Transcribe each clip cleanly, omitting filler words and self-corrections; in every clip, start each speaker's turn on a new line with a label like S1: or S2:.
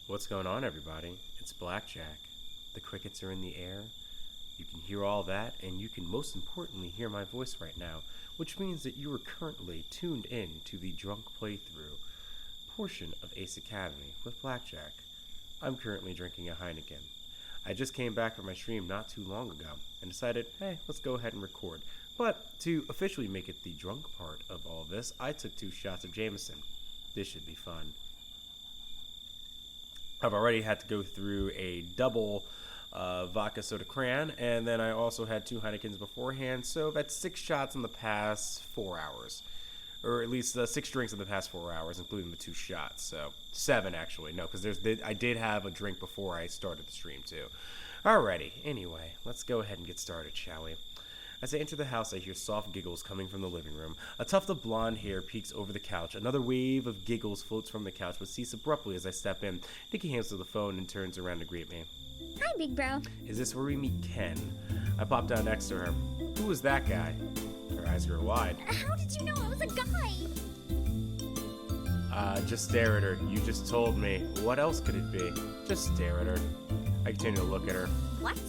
S1: What's going on, everybody? It's Blackjack. The crickets are in the air. You can hear all that, and you can most importantly hear my voice right now, which means that you are currently tuned in to the drunk playthrough portion of Ace Academy with Blackjack. I'm currently drinking a Heineken. I just came back from my stream not too long ago and decided, hey, let's go ahead and record. But to officially make it the drunk part of all this, I took 2 shots of Jameson. This should be fun. I've already had to go through a double vodka soda cran, and then I also had 2 Heinekens beforehand, so that's 6 shots in the past 4 hours. Or at least 6 drinks in the past 4 hours, including the 2 shots. So 7 actually, no, because I did have a drink before I started the stream too. Alrighty, anyway, let's go ahead and get started, shall we? As I enter the house, I hear soft giggles coming from the living room. A tuft of blonde hair peeks over the couch. Another wave of giggles floats from the couch, but ceases abruptly as I step in. Nikki hands her the phone and turns around to greet me.
S2: Hi, big bro.
S1: Is this where we meet Ken? I pop down next to her. Who is that guy? Her eyes grow wide.
S2: How did you know I was a guy?
S1: Just stare at her. You just told me. What else could it be? Just stare at her. I continue to look at her.
S2: What?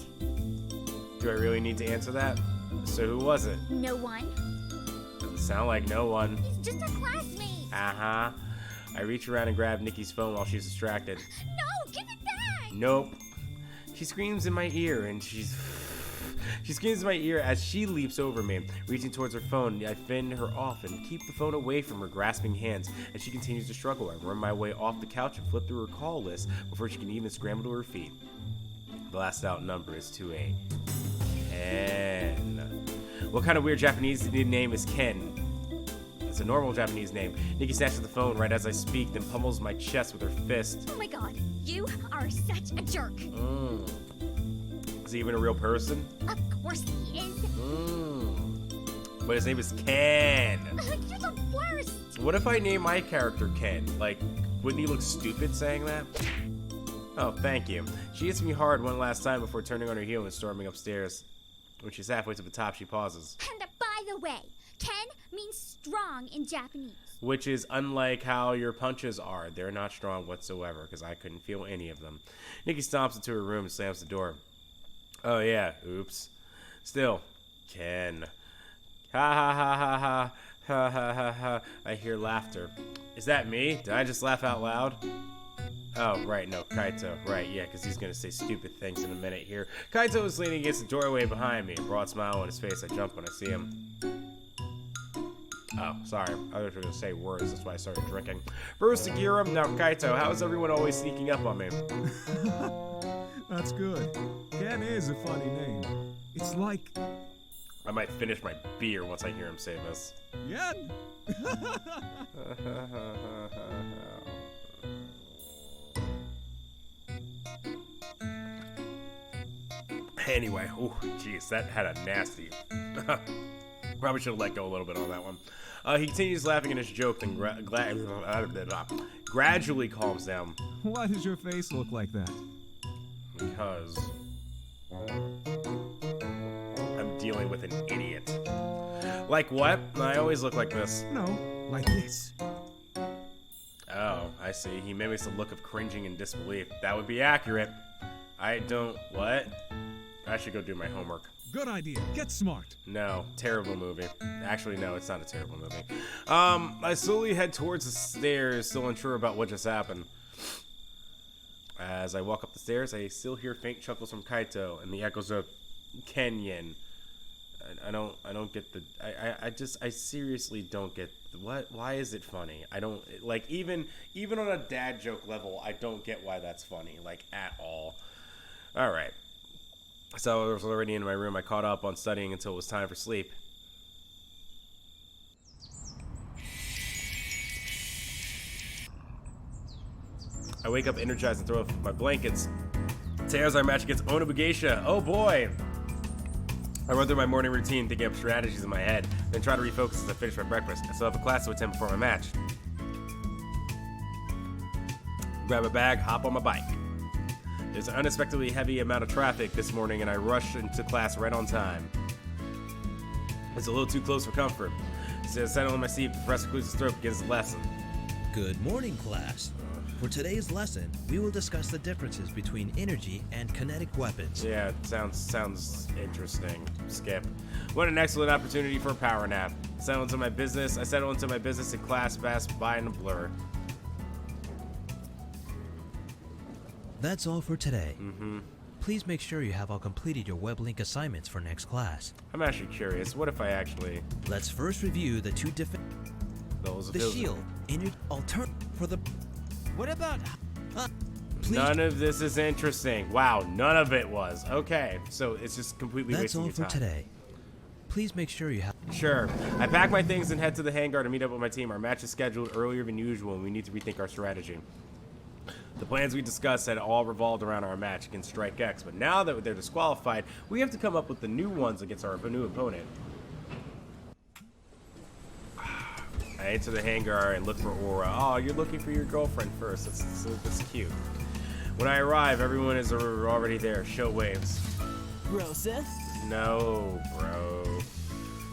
S1: Do I really need to answer that? So who was it?
S2: No one.
S1: Doesn't sound like no one.
S2: He's just a classmate.
S1: Uh-huh. I reach around and grab Nikki's phone while she's distracted.
S2: No, give it back.
S1: Nope. She screams in my ear and she screams in my ear as she leaps over me. Reaching towards her phone, I fend her off and keep the phone away from her grasping hands. As she continues to struggle, I run my way off the couch and flip through her call list before she can even scramble to her feet. The last out number is 2A. Ken. What kind of weird Japanese name is Ken? It's a normal Japanese name. Nikki snatches the phone right as I speak, then pummels my chest with her fist.
S2: Oh my god, you are such a jerk.
S1: Is he even a real person?
S2: Of course he is.
S1: But his name is Ken.
S2: You're the worst.
S1: What if I name my character Ken? Like, wouldn't he look stupid saying that? Oh, thank you. She hits me hard one last time before turning on her heel and storming upstairs. When she's halfway to the top, she pauses.
S2: And by the way, Ken means strong in Japanese.
S1: Which is unlike how your punches are. They're not strong whatsoever, because I couldn't feel any of them. Nikki stomps into her room and slams the door. Oh yeah, oops. Still, Ken. Ha ha ha ha ha. Ha ha ha ha. I hear laughter. Is that me? Did I just laugh out loud? Oh, right, no, Kaito. Right, yeah, because he's going to say stupid things in a minute here. Kaito is leaning against the doorway behind me. A broad smile on his face. I jump when I see him. Oh, sorry. I was going to say words. That's why I started drinking. First, Agiram, now Kaito. How is everyone always sneaking up on me?
S3: That's good. Ken is a funny name. It's like...
S1: I might finish my beer once I hear him say this.
S3: Yen?
S1: Anyway, oh, jeez, that had a nasty... Probably should have let go a little bit on that one. He continues laughing at his joke, then gradually calms down.
S3: Why does your face look like that?
S1: Because... I'm dealing with an idiot. Like what? I always look like this.
S3: No, like this.
S1: Oh, I see. He mimics a look of cringing and disbelief. That would be accurate. I don't... What? I should go do my homework.
S3: Good idea. Get smart.
S1: No, terrible movie. Actually, no, it's not a terrible movie. I slowly head towards the stairs, still unsure about what just happened. As I walk up the stairs, I still hear faint chuckles from Kaito and the echoes of Kenyan. I don't get the... I seriously don't get... What? Why is it funny? I don't... Like, even on a dad joke level, I don't get why that's funny. Like, at all. Alright. So I was already in my room. I caught up on studying until it was time for sleep. I wake up energized and throw up my blankets. Today was our match against Onobugeisha. Oh boy! I run through my morning routine, thinking up strategies in my head, then try to refocus as I finish my breakfast. I still have a class to attend before my match. Grab a bag, hop on my bike. There's an unexpectedly heavy amount of traffic this morning, and I rush into class right on time. It's a little too close for comfort. So I settle in my seat, Professor Clues' throat begins the lesson.
S4: Good morning, class. For today's lesson, we will discuss the differences between energy and kinetic weapons.
S1: Yeah, sounds interesting. Skip. What an excellent opportunity for a power nap. I settle into my business in class fast by in a blur.
S4: That's all for today. Please make sure you have all completed your web link assignments for next class.
S1: I'm actually curious. What if I actually...
S4: Let's first review the two different... The shield, for the... What about... please...
S1: None of this is interesting. Wow, none of it was. Okay, so it's just completely
S4: That's
S1: wasting
S4: all
S1: your
S4: for
S1: time.
S4: today. Please make sure you have...
S1: Sure. I pack my things and head to the hangar to meet up with my team. Our match is scheduled earlier than usual, and we need to rethink our strategy. The plans we discussed had all revolved around our match against Strike X, but now that they're disqualified, we have to come up with the new ones against our new opponent. I enter the hangar and look for Aura. Oh, you're looking for your girlfriend first. That's cute. When I arrive, everyone is already there. Show waves.
S5: Broseph?
S1: No, bro.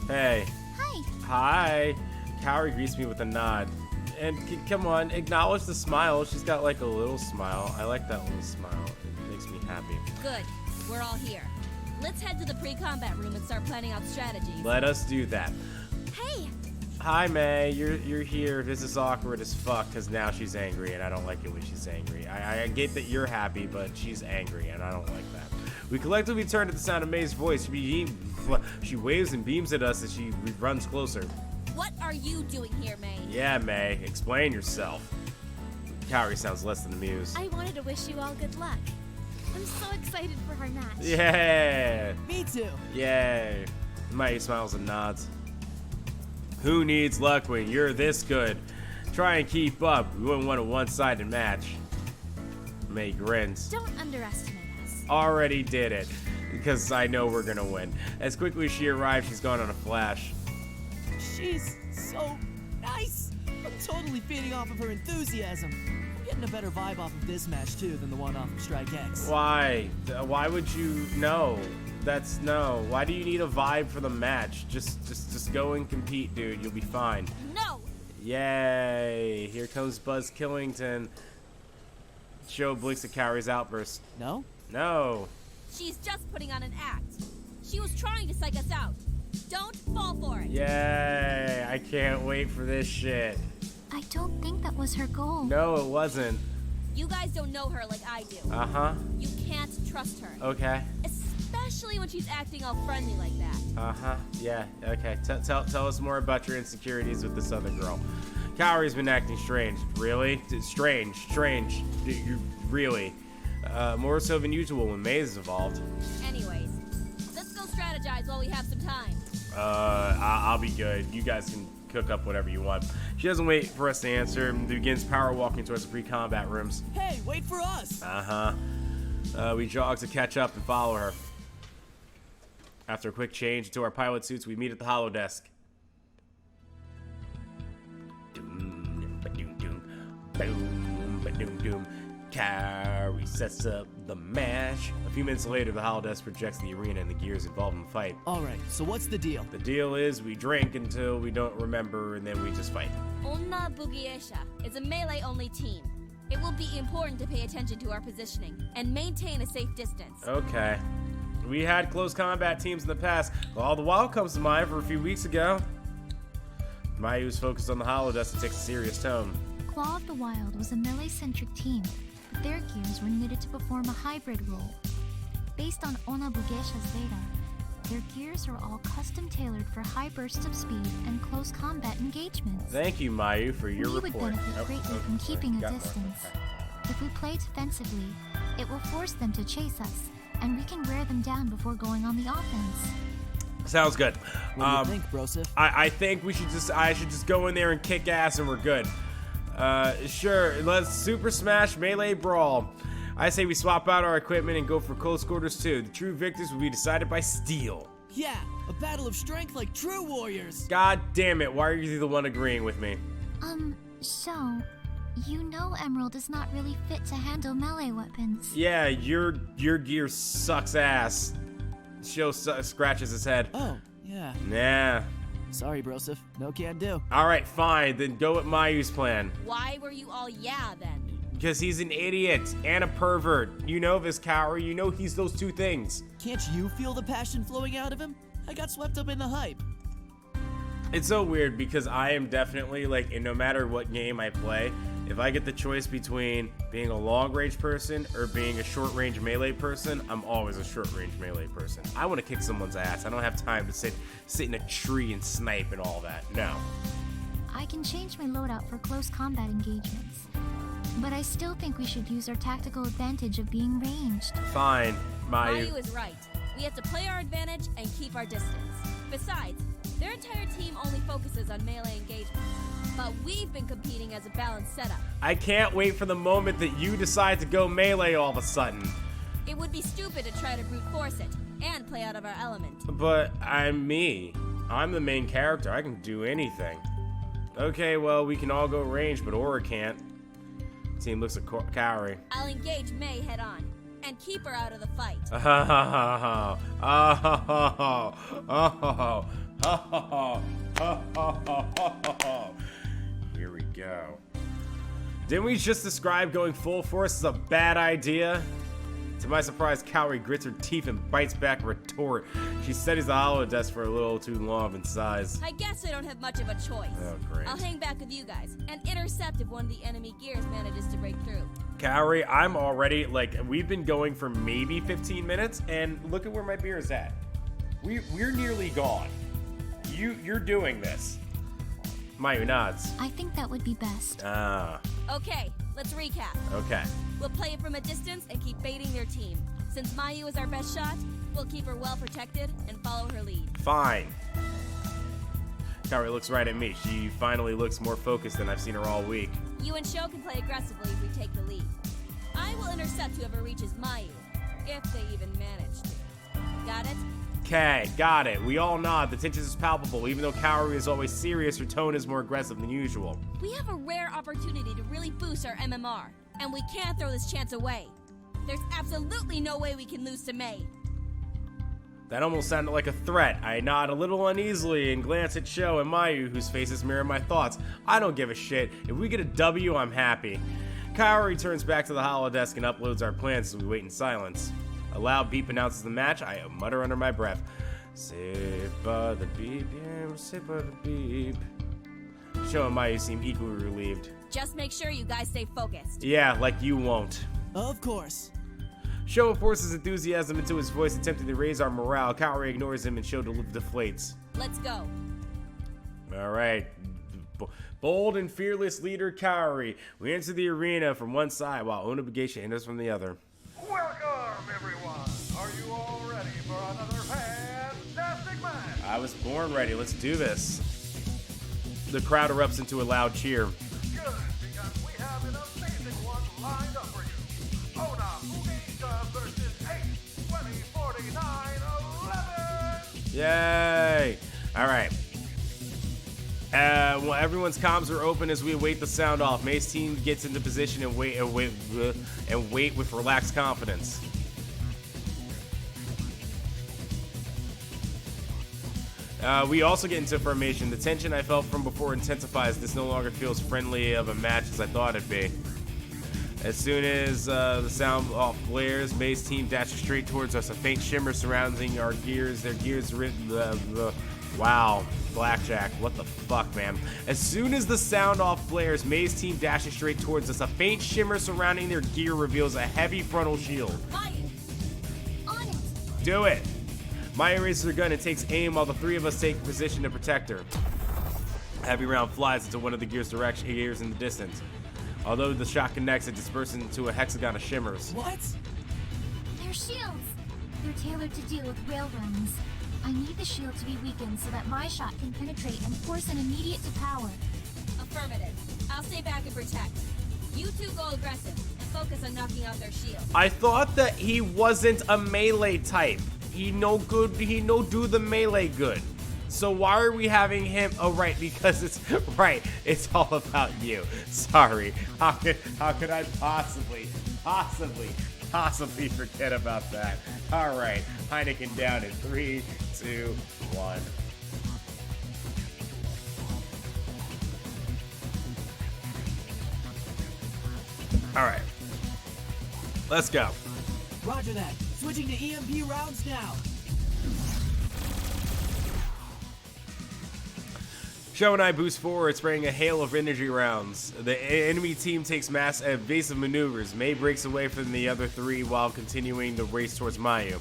S1: Hey.
S2: Hi.
S1: Hi. Kaori greets me with a nod. And come on, acknowledge the smile. She's got like a little smile. I like that little smile. It makes me happy.
S6: Good. We're all here. Let's head to the pre-combat room and start planning out strategies.
S1: Let us do that.
S2: Hey.
S1: Hi, May. You're here. This is awkward as fuck because now she's angry, and I don't like it when she's angry. I get that you're happy, but she's angry, and I don't like that. We collectively turn at the sound of May's voice. She waves and beams at us as she runs closer.
S6: What are you doing here, May?
S1: Yeah, May. Explain yourself. Kaori sounds less than amused.
S2: I wanted to wish you all good luck. I'm so excited for our match.
S1: Yeah.
S5: Me too.
S1: Yay. May smiles and nods. Who needs luck when you're this good? Try and keep up. We wouldn't want a one-sided match. May grins.
S2: Don't underestimate us.
S1: Already did it. Because I know we're gonna win. As quickly as she arrives, she's gone on a flash.
S5: She's so nice. I'm totally feeding off of her enthusiasm. I'm getting a better vibe off of this match too than the one off of Strike X.
S1: Why? Why would you? No. No. Why do you need a vibe for the match? Just go and compete, dude. You'll be fine.
S6: No!
S1: Yay! Here comes Buzz Killington. Show blinks at Kaori's outburst.
S5: No?
S1: No.
S6: She's just putting on an act. She was trying to psych us out. Don't fall for it.
S1: Yay! I can't wait for this shit.
S2: I don't think that was her goal.
S1: No, it wasn't.
S6: You guys don't know her like I do.
S1: Uh-huh.
S6: You can't trust her.
S1: Okay.
S6: Especially when she's acting all friendly like that.
S1: Uh-huh. Yeah. Okay. Tell us more about your insecurities with this other girl. Kaori's been acting strange. Really? Strange. You really? More so than usual when May is involved.
S6: Anyways, let's go strategize while we have some time.
S1: I'll be good. You guys can cook up whatever you want. She doesn't wait for us to answer and begins power walking towards the pre-combat rooms.
S5: Hey, wait for us!
S1: We jog to catch up and follow her. After a quick change into our pilot suits, we meet at the holodesk. Doom, ba-doom, doom, boom, ba-doom, doom. Kaori sets up the match. A few minutes later, the holodesk projects the arena and the gears involved in the fight.
S5: Alright, so what's the deal?
S1: The deal is we drink until we don't remember, and then we just fight.
S6: Onna Bugiesha is a melee-only team. It will be important to pay attention to our positioning and maintain a safe distance.
S1: Okay. We had close combat teams in the past. All the Wild comes to mind for a few weeks ago. Mayu's focused on the holodesk and takes a serious tone.
S2: Claw of the Wild was a melee-centric team, but their gears were needed to perform a hybrid role. Based on Onna Bugesha's data, their gears are all custom-tailored for high bursts of speed and close combat engagements.
S1: Thank you, Mayu, for your
S2: We would
S1: report.
S2: benefit greatly from keeping a
S1: got more.
S2: distance. If we play defensively, it will force them to chase us, and we can wear them down before going on the offense.
S1: Sounds good.
S5: What do you think, Broseph?
S1: I think I should just go in there and kick ass and we're good. Sure, let's Super Smash Melee Brawl. I say we swap out our equipment and go for close quarters too. The true victors will be decided by steel.
S5: Yeah, a battle of strength like true warriors.
S1: God damn it, why are you the one agreeing with me?
S2: So, you know Emerald is not really fit to handle melee weapons.
S1: Yeah, your gear sucks ass. Sho scratches his head.
S5: Oh, yeah.
S1: Nah.
S5: Sorry, Broseph. No can do.
S1: Alright, fine, then go with Mayu's plan.
S6: Why were you all yeah then?
S1: Because he's an idiot and a pervert. You know this, Kaori. You know he's those two things.
S5: Can't you feel the passion flowing out of him? I got swept up in the hype.
S1: It's so weird because I am definitely like, and no matter what game I play, if I get the choice between being a long-range person or being a short-range melee person, I'm always a short-range melee person. I want to kick someone's ass. I don't have time to sit in a tree and snipe and all that. No.
S2: I can change my loadout for close combat engagements. But I still think we should use our tactical advantage of being ranged.
S1: Fine,
S6: Mayu is right. We have to play our advantage and keep our distance. Besides, their entire team only focuses on melee engagements. But we've been competing as a balanced setup.
S1: I can't wait for the moment that you decide to go melee all of a sudden.
S6: It would be stupid to try to brute force it and play out of our element.
S1: But I'm me. I'm the main character. I can do anything. Okay, well, we can all go range, but Aura can't. Team looks at Kaori.
S6: I'll engage May head on and keep her out of the fight.
S1: Here we go. Didn't we just describe going full force as a bad idea? To my surprise, Kaori grits her teeth and bites back a retort. She studies the holodesk for a little too long in size.
S6: I guess I don't have much of a choice.
S1: Oh, great.
S6: I'll hang back with you guys and intercept if one of the enemy gears manages to break through.
S1: Kaori, I'm already, like, we've been going for maybe 15 minutes, and look at where my beer is at. We're nearly gone. You're doing this. Mayu nods.
S2: I think that would be best.
S6: Okay, let's recap.
S1: Okay.
S6: We'll play it from a distance and keep baiting their team. Since Mayu is our best shot, we'll keep her well protected and follow her lead.
S1: Fine. Kaori looks right at me. She finally looks more focused than I've seen her all week.
S6: You and Sho can play aggressively if we take the lead. I will intercept whoever reaches Mayu, if they even manage to. Got it?
S1: Okay, got it. We all nod. The tension is palpable. Even though Kaori is always serious, her tone is more aggressive than usual.
S6: We have a rare opportunity to really boost our MMR, and we can't throw this chance away. There's absolutely no way we can lose to May.
S1: That almost sounded like a threat. I nod a little uneasily and glance at Sho and Mayu, whose faces mirror my thoughts. I don't give a shit. If we get a W, I'm happy. Kaori turns back to the holodesk and uploads our plans as we wait in silence. A loud beep announces the match. I mutter under my breath. Sip by the beep, yeah, sip by the beep. Sho and Mayu seem equally relieved.
S6: Just make sure you guys stay focused.
S1: Yeah, like you won't.
S5: Of course.
S1: Sho forces enthusiasm into his voice, attempting to raise our morale. Kaori ignores him and Sho deflates.
S6: Let's go.
S1: All right. Bold and fearless leader Kaori. We enter the arena from one side while Onabugeisha enters from the other.
S7: Welcome, everyone. Are you all ready for another fantastic match?
S1: I was born ready. Let's do this. The crowd erupts into a loud cheer.
S7: Good, because we have an amazing one lined up for you. Onabugeisha versus 8, 20, 49, 11.
S1: Yay! All right. Well, everyone's comms are open as we await the sound off. May's team gets into position and wait with relaxed confidence. We also get into formation. The tension I felt from before intensifies. This no longer feels friendly of a match as I thought it'd be. As soon as the sound off blares, May's team dashes straight towards us. A faint shimmer surrounding our gears. Their gears wow, Blackjack, what the fuck, man? As soon as the sound off blares, May's team dashes straight towards us. A faint shimmer surrounding their gear reveals a heavy frontal shield.
S6: Mayu! On it!
S1: Do it! Maya raises her gun and takes aim while the three of us take position to protect her. A heavy round flies into one of the gears in the distance. Although the shot connects, it disperses into a hexagon of shimmers.
S5: What?
S2: They're shields! They're tailored to deal with railguns. I need the shield to be weakened so that my shot can penetrate and force an immediate to power.
S6: Affirmative. I'll stay back and protect. You two go aggressive and focus on knocking out their shield.
S1: I thought that he wasn't a melee type. He no do the melee good. So why are we having him? Oh, right, because it's right. It's all about you. Sorry. How could I possibly forget about that? All right, Heineken down in 3, 2, 1. Alright. Let's go.
S5: Roger that. Switching to EMP rounds now.
S1: Sho and I boost forward, spraying a hail of energy rounds. The enemy team takes mass evasive maneuvers. Mei breaks away from the other three while continuing the race towards Mayu.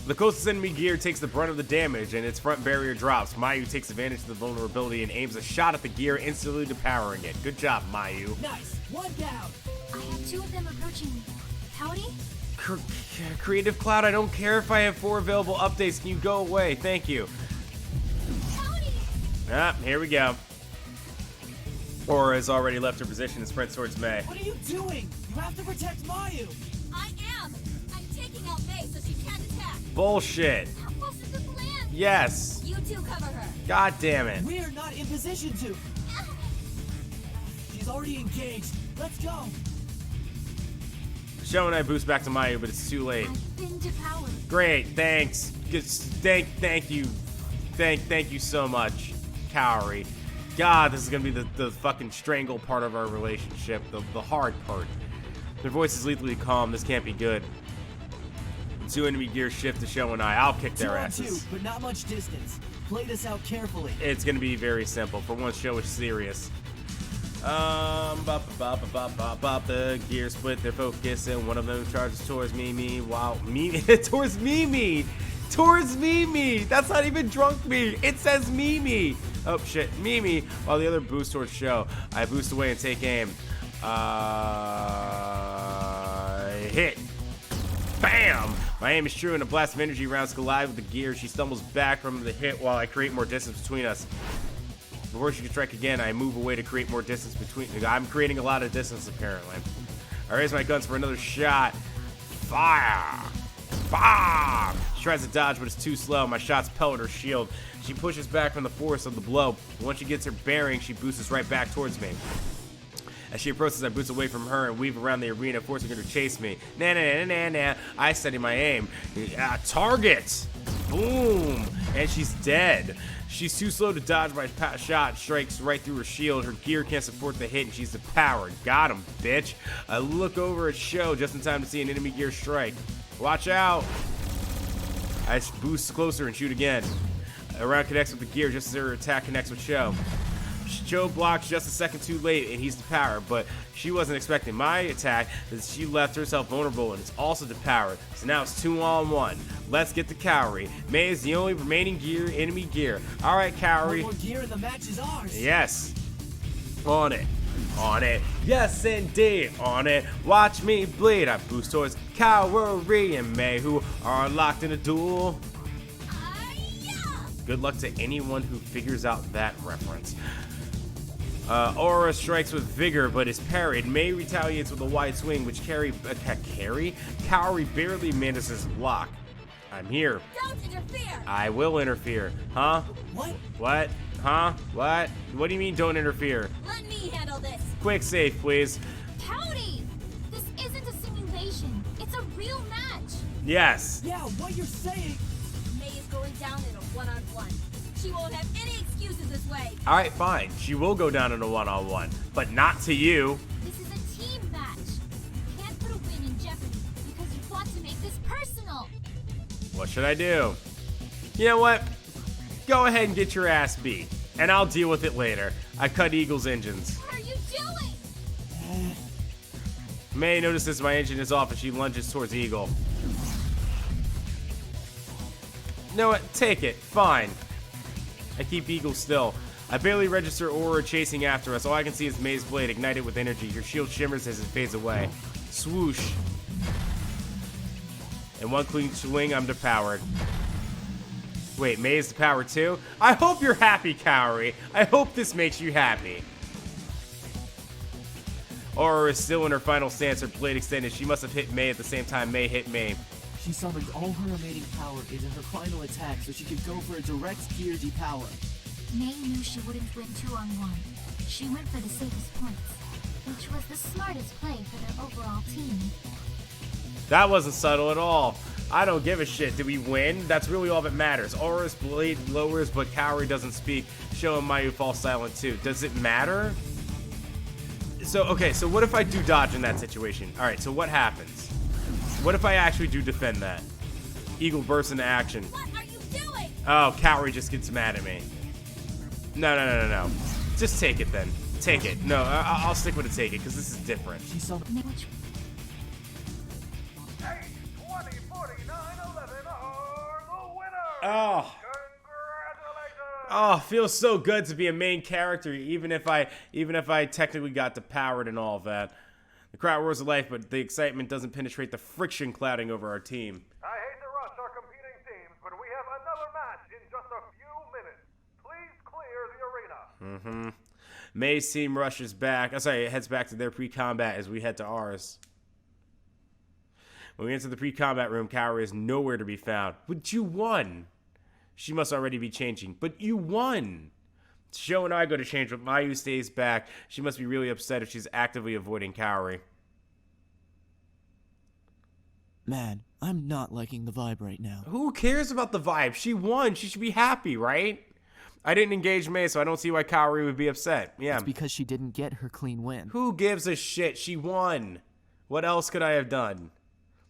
S1: The closest enemy gear takes the brunt of the damage, and its front barrier drops. Mayu takes advantage of the vulnerability and aims a shot at the gear, instantly depowering it. Good job, Mayu.
S5: Nice. One down.
S2: I have 2 of them approaching me. Kaori?
S1: Creative Cloud, I don't care if I have 4 available updates. Can you go away? Thank you.
S2: Kaori!
S1: Ah, here we go. Aura has already left her position and sprints towards Mei.
S5: What are you doing? You have to protect Mayu.
S6: I am. I'm taking out Mei so she can't attack.
S1: Bullshit.
S2: That wasn't the plan!
S1: Yes.
S6: You two cover her.
S1: God damn it.
S5: We're not in position to. She's already engaged. Let's go.
S1: Sho and I boost back to Mayu, but it's too late.
S2: I've been devoured.
S1: Great, thanks. Thank you. Thank you so much, Kaori. God, this is gonna be the fucking strangle part of our relationship, the hard part. Their voice is lethally calm. This can't be good. The 2 enemy gears shift to Sho and I. I'll kick their
S5: 2 on
S1: asses.
S5: 2, but not much distance. Play this out carefully.
S1: It's gonna be very simple. For once, Sho is serious. The gears split their focus, and one of them charges towards Mimi. Wow, towards Mimi. That's not even drunk me. It says Mimi. Oh shit, Mimi. While the other boosts towards Sho, I boost away and take aim. Hit. Bam! My aim is true, and a blast of energy rounds collide with the gear. She stumbles back from the hit while I create more distance between us. Before she can strike again, I move away to create more distance between. I'm creating a lot of distance, apparently. I raise my guns for another shot. Fire! Bomb! She tries to dodge, but it's too slow. My shots pellet her shield. She pushes back from the force of the blow. Once she gets her bearing, she boosts right back towards me. As she approaches, I boost away from her and weave around the arena, forcing her to chase me. Nah. I steady my aim. Target! Boom! And she's dead. She's too slow to dodge my shot. Strikes right through her shield. Her gear can't support the hit, and she's depowered. Got him, bitch. I look over at Sho just in time to see an enemy gear strike. Watch out! I boost closer and shoot again. A round connects with the gear just as her attack connects with Sho. Sho blocks just a second too late, and he's depowered, but she wasn't expecting my attack, as she left herself vulnerable and is also depowered. So now it's 2-on-1. Let's get to Kaori. Mei is the only remaining enemy gear. Alright, Kaori.
S5: One more gear and the match is ours.
S1: Yes. On it. Yes, indeed. On it. Watch me bleed. I boost towards Kaori and Mei, who are locked in a duel. Good luck to anyone who figures out that reference. Aura strikes with vigor, but is parried. Mei retaliates with a wide swing, which Kaori barely manages to block. I'm here.
S6: Don't interfere.
S1: I will interfere. Huh? What? Huh? What? What do you mean don't interfere?
S6: Let me handle this.
S1: Quick save, please.
S2: Kaori! This isn't a simulation. It's a real match.
S1: Yes.
S5: Yeah, what you're saying.
S6: Mei is going down in a one-on-one. She won't have any excuses this way.
S1: All right, fine. She will go down in a one-on-one, but not to you.
S2: This is a team match. You can't put a win in jeopardy because you want to make this personal.
S1: What should I do? You know what? Go ahead and get your ass beat, and I'll deal with it later. I cut Eagle's engines.
S2: What are you doing?
S1: Mei notices my engine is off and she lunges towards Eagle. You know what? Take it. Fine. I keep Eagle still. I barely register Aura chasing after us. All I can see is Mei's blade ignited with energy. Her shield shimmers as it fades away. Swoosh. In one clean swing, I'm depowered. Wait, Mei is depowered too? I hope you're happy, Kaori. I hope this makes you happy. Aura is still in her final stance, her blade extended. She must have hit Mei at the same time Mei hit Mei.
S5: She summoned all her remaining power into her final attack so she could go for a direct gear depower.
S2: Mei knew she wouldn't win 2-on-1. She went for the safest points, which was the smartest play for their overall team.
S1: That wasn't subtle at all. I don't give a shit. Did we win? That's really all that matters. Aura's blade lowers, but Kaori doesn't speak. Show and Mayu fall silent too. Does it matter? So, okay, so what if I do dodge in that situation? Alright, so what happens? What if I actually do defend that? Eagle bursts into action.
S6: What are you doing?
S1: Oh, Kaori just gets mad at me. No. Just take it then. Take it. No, I'll stick with a take it, because this is different.
S5: She's so...
S2: Which
S7: 8, 20, 49, 11 are the winners.
S1: Oh.
S7: Congratulations.
S1: Oh, feels so good to be a main character, even if I technically got depowered and all of that. The crowd roars of life, but the excitement doesn't penetrate the friction clouding over our team.
S7: I hate to rush our competing teams, but we have another match in just a few minutes. Please clear the arena.
S1: May's team rushes back. Heads back to their pre-combat as we head to ours. When we enter the pre-combat room, Kaori is nowhere to be found. But you won. She must already be changing. But you won. Sho and I go to change, but Mayu stays back. She must be really upset if she's actively avoiding Kaori.
S5: Man, I'm not liking the vibe right now.
S1: Who cares about the vibe? She won. She should be happy, right? I didn't engage May, so I don't see why Kaori would be upset. Yeah.
S5: It's because she didn't get her clean win.
S1: Who gives a shit? She won. What else could I have done?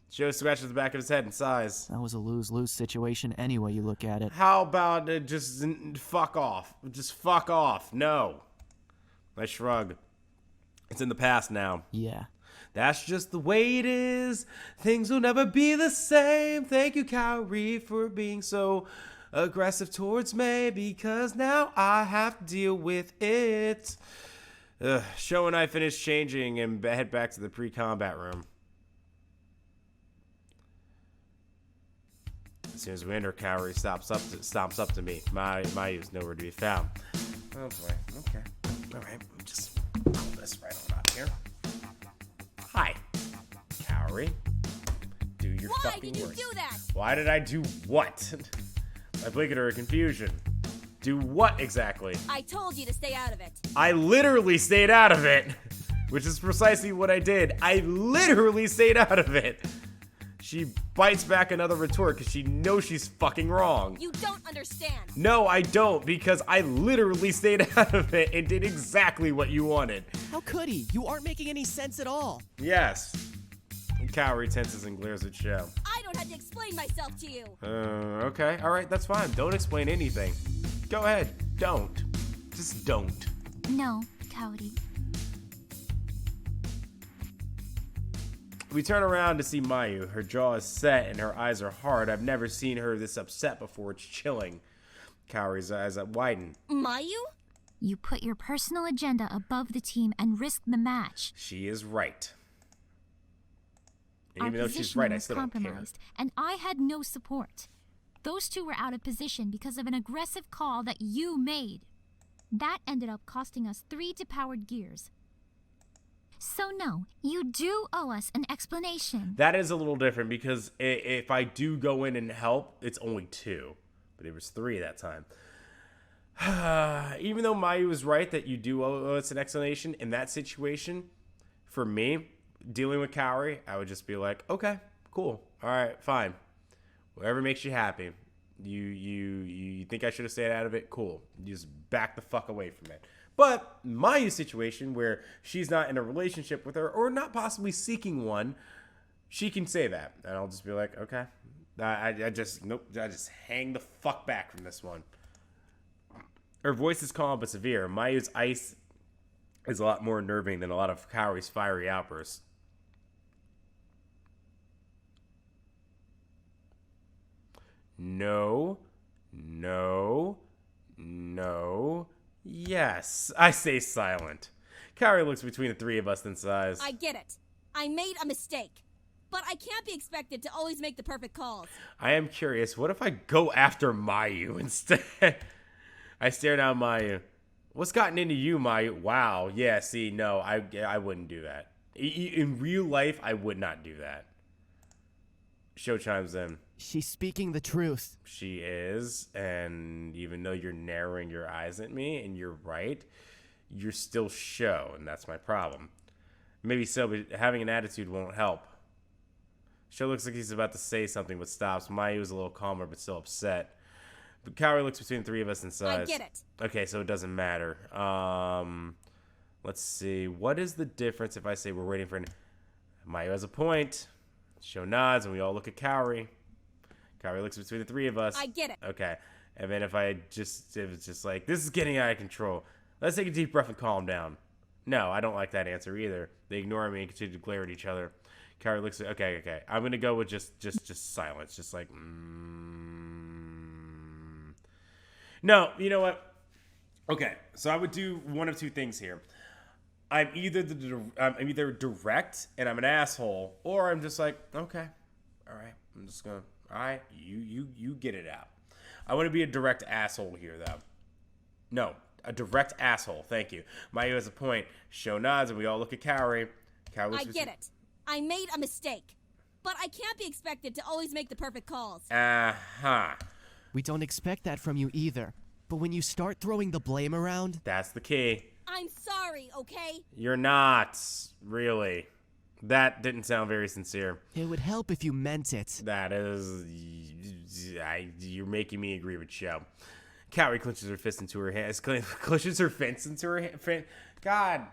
S1: Joe scratches the back of his head and sighs.
S5: That was a lose-lose situation any way you look at it.
S1: How about just fuck off? Just fuck off. No. I shrug. It's in the past now.
S5: Yeah.
S1: That's just the way it is. Things will never be the same. Thank you, Kaori, for being so aggressive towards me, because now I have to deal with it. Sho and I finish changing and head back to the pre-combat room. As soon as we enter, Kaori stomps up to me. Mayu's nowhere to be found. Oh boy. Okay. All right. Just pull this right on up here. Hi, Kaori. Do your
S6: Why
S1: fucking
S6: did you
S1: worst.
S6: do that?
S1: Why did I do what? I blink at her in confusion. Do what exactly?
S6: I told you to stay out of it.
S1: I literally stayed out of it, which is precisely what I did. I literally stayed out of it. She bites back another retort because she knows she's fucking wrong.
S6: You don't understand.
S1: No, I don't, because I literally stayed out of it and did exactly what you wanted.
S5: How could he? You aren't making any sense at all.
S1: Yes. And Kaori tenses and glares at Sho.
S6: I don't have to explain myself to you.
S1: Okay. All right, that's fine. Don't explain anything. Go ahead. Don't. Just don't.
S2: No, Kaori.
S1: We turn around to see Mayu. Her jaw is set and her eyes are hard. I've never seen her this upset before. It's chilling. Kaori's eyes widen.
S6: Mayu?
S2: You put your personal agenda above the team and risked the match.
S1: She is right. And
S2: Our
S1: even though she's
S2: position
S1: right, I
S2: was
S1: still don't care.
S2: compromised, and I had no support. Those two were out of position because of an aggressive call that you made. That ended up costing us 3 depowered gears. So no, you do owe us an explanation.
S1: That is a little different because if I do go in and help, it's only 2. But there was 3 that time. Even though Mayu was right that you do owe us an explanation, in that situation, for me, dealing with Kaori, I would just be like, okay, cool. All right, fine. Whatever makes you happy. You think I should have stayed out of it? Cool. You just back the fuck away from it. But Mayu's situation, where she's not in a relationship with her or not possibly seeking one, she can say that. And I'll just be like, okay. I just hang the fuck back from this one. Her voice is calm but severe. Mayu's ice is a lot more unnerving than a lot of Kaori's fiery outbursts. No. Yes. I stay silent. Kaori looks between the 3 of us and sighs.
S6: I get it. I made a mistake. But I can't be expected to always make the perfect calls.
S1: I am curious, what if I go after Mayu instead? I stare down Mayu. What's gotten into you, Mayu? Wow. Yeah, see, no, I wouldn't do that. In real life, I would not do that. Sho chimes in.
S5: She's speaking the truth.
S1: She is, and even though you're narrowing your eyes at me, and you're right, you're still Sho, and that's my problem. Maybe so, but having an attitude won't help. Sho looks like he's about to say something but stops. Mayu is a little calmer but still upset. But Kaori looks between the three of us and sighs.
S6: I get it.
S1: Okay, so it doesn't matter. Let's see. What is the difference if I say we're waiting for an... Mayu has a point. Sho nods and we all look at Kaori. Kaori looks between the three of us.
S6: I get it.
S1: Okay. And then if it's just like, this is getting out of control. Let's take a deep breath and calm down. No, I don't like that answer either. They ignore me and continue to glare at each other. Kaori looks at, okay. I'm going to go with just silence. Just like, No, you know what? Okay, so I would do one of two things here. I'm either direct and I'm an asshole, or I'm just like, okay, all right, I'm just gonna, all right, you get it out. I want to be a direct asshole here, though. No, a direct asshole. Thank you. Mayu has a point. Sho nods, and we all look at Kaori.
S6: I get it. I made a mistake, but I can't be expected to always make the perfect calls.
S5: We don't expect that from you either. But when you start throwing the blame around...
S1: That's the key.
S6: I'm sorry, okay?
S1: You're not, really. That didn't sound very sincere.
S5: It would help if you meant it.
S1: That is... you're making me agree with Sho. Kaori clenches her fist into her hands. Clenches her fist into her hand. God...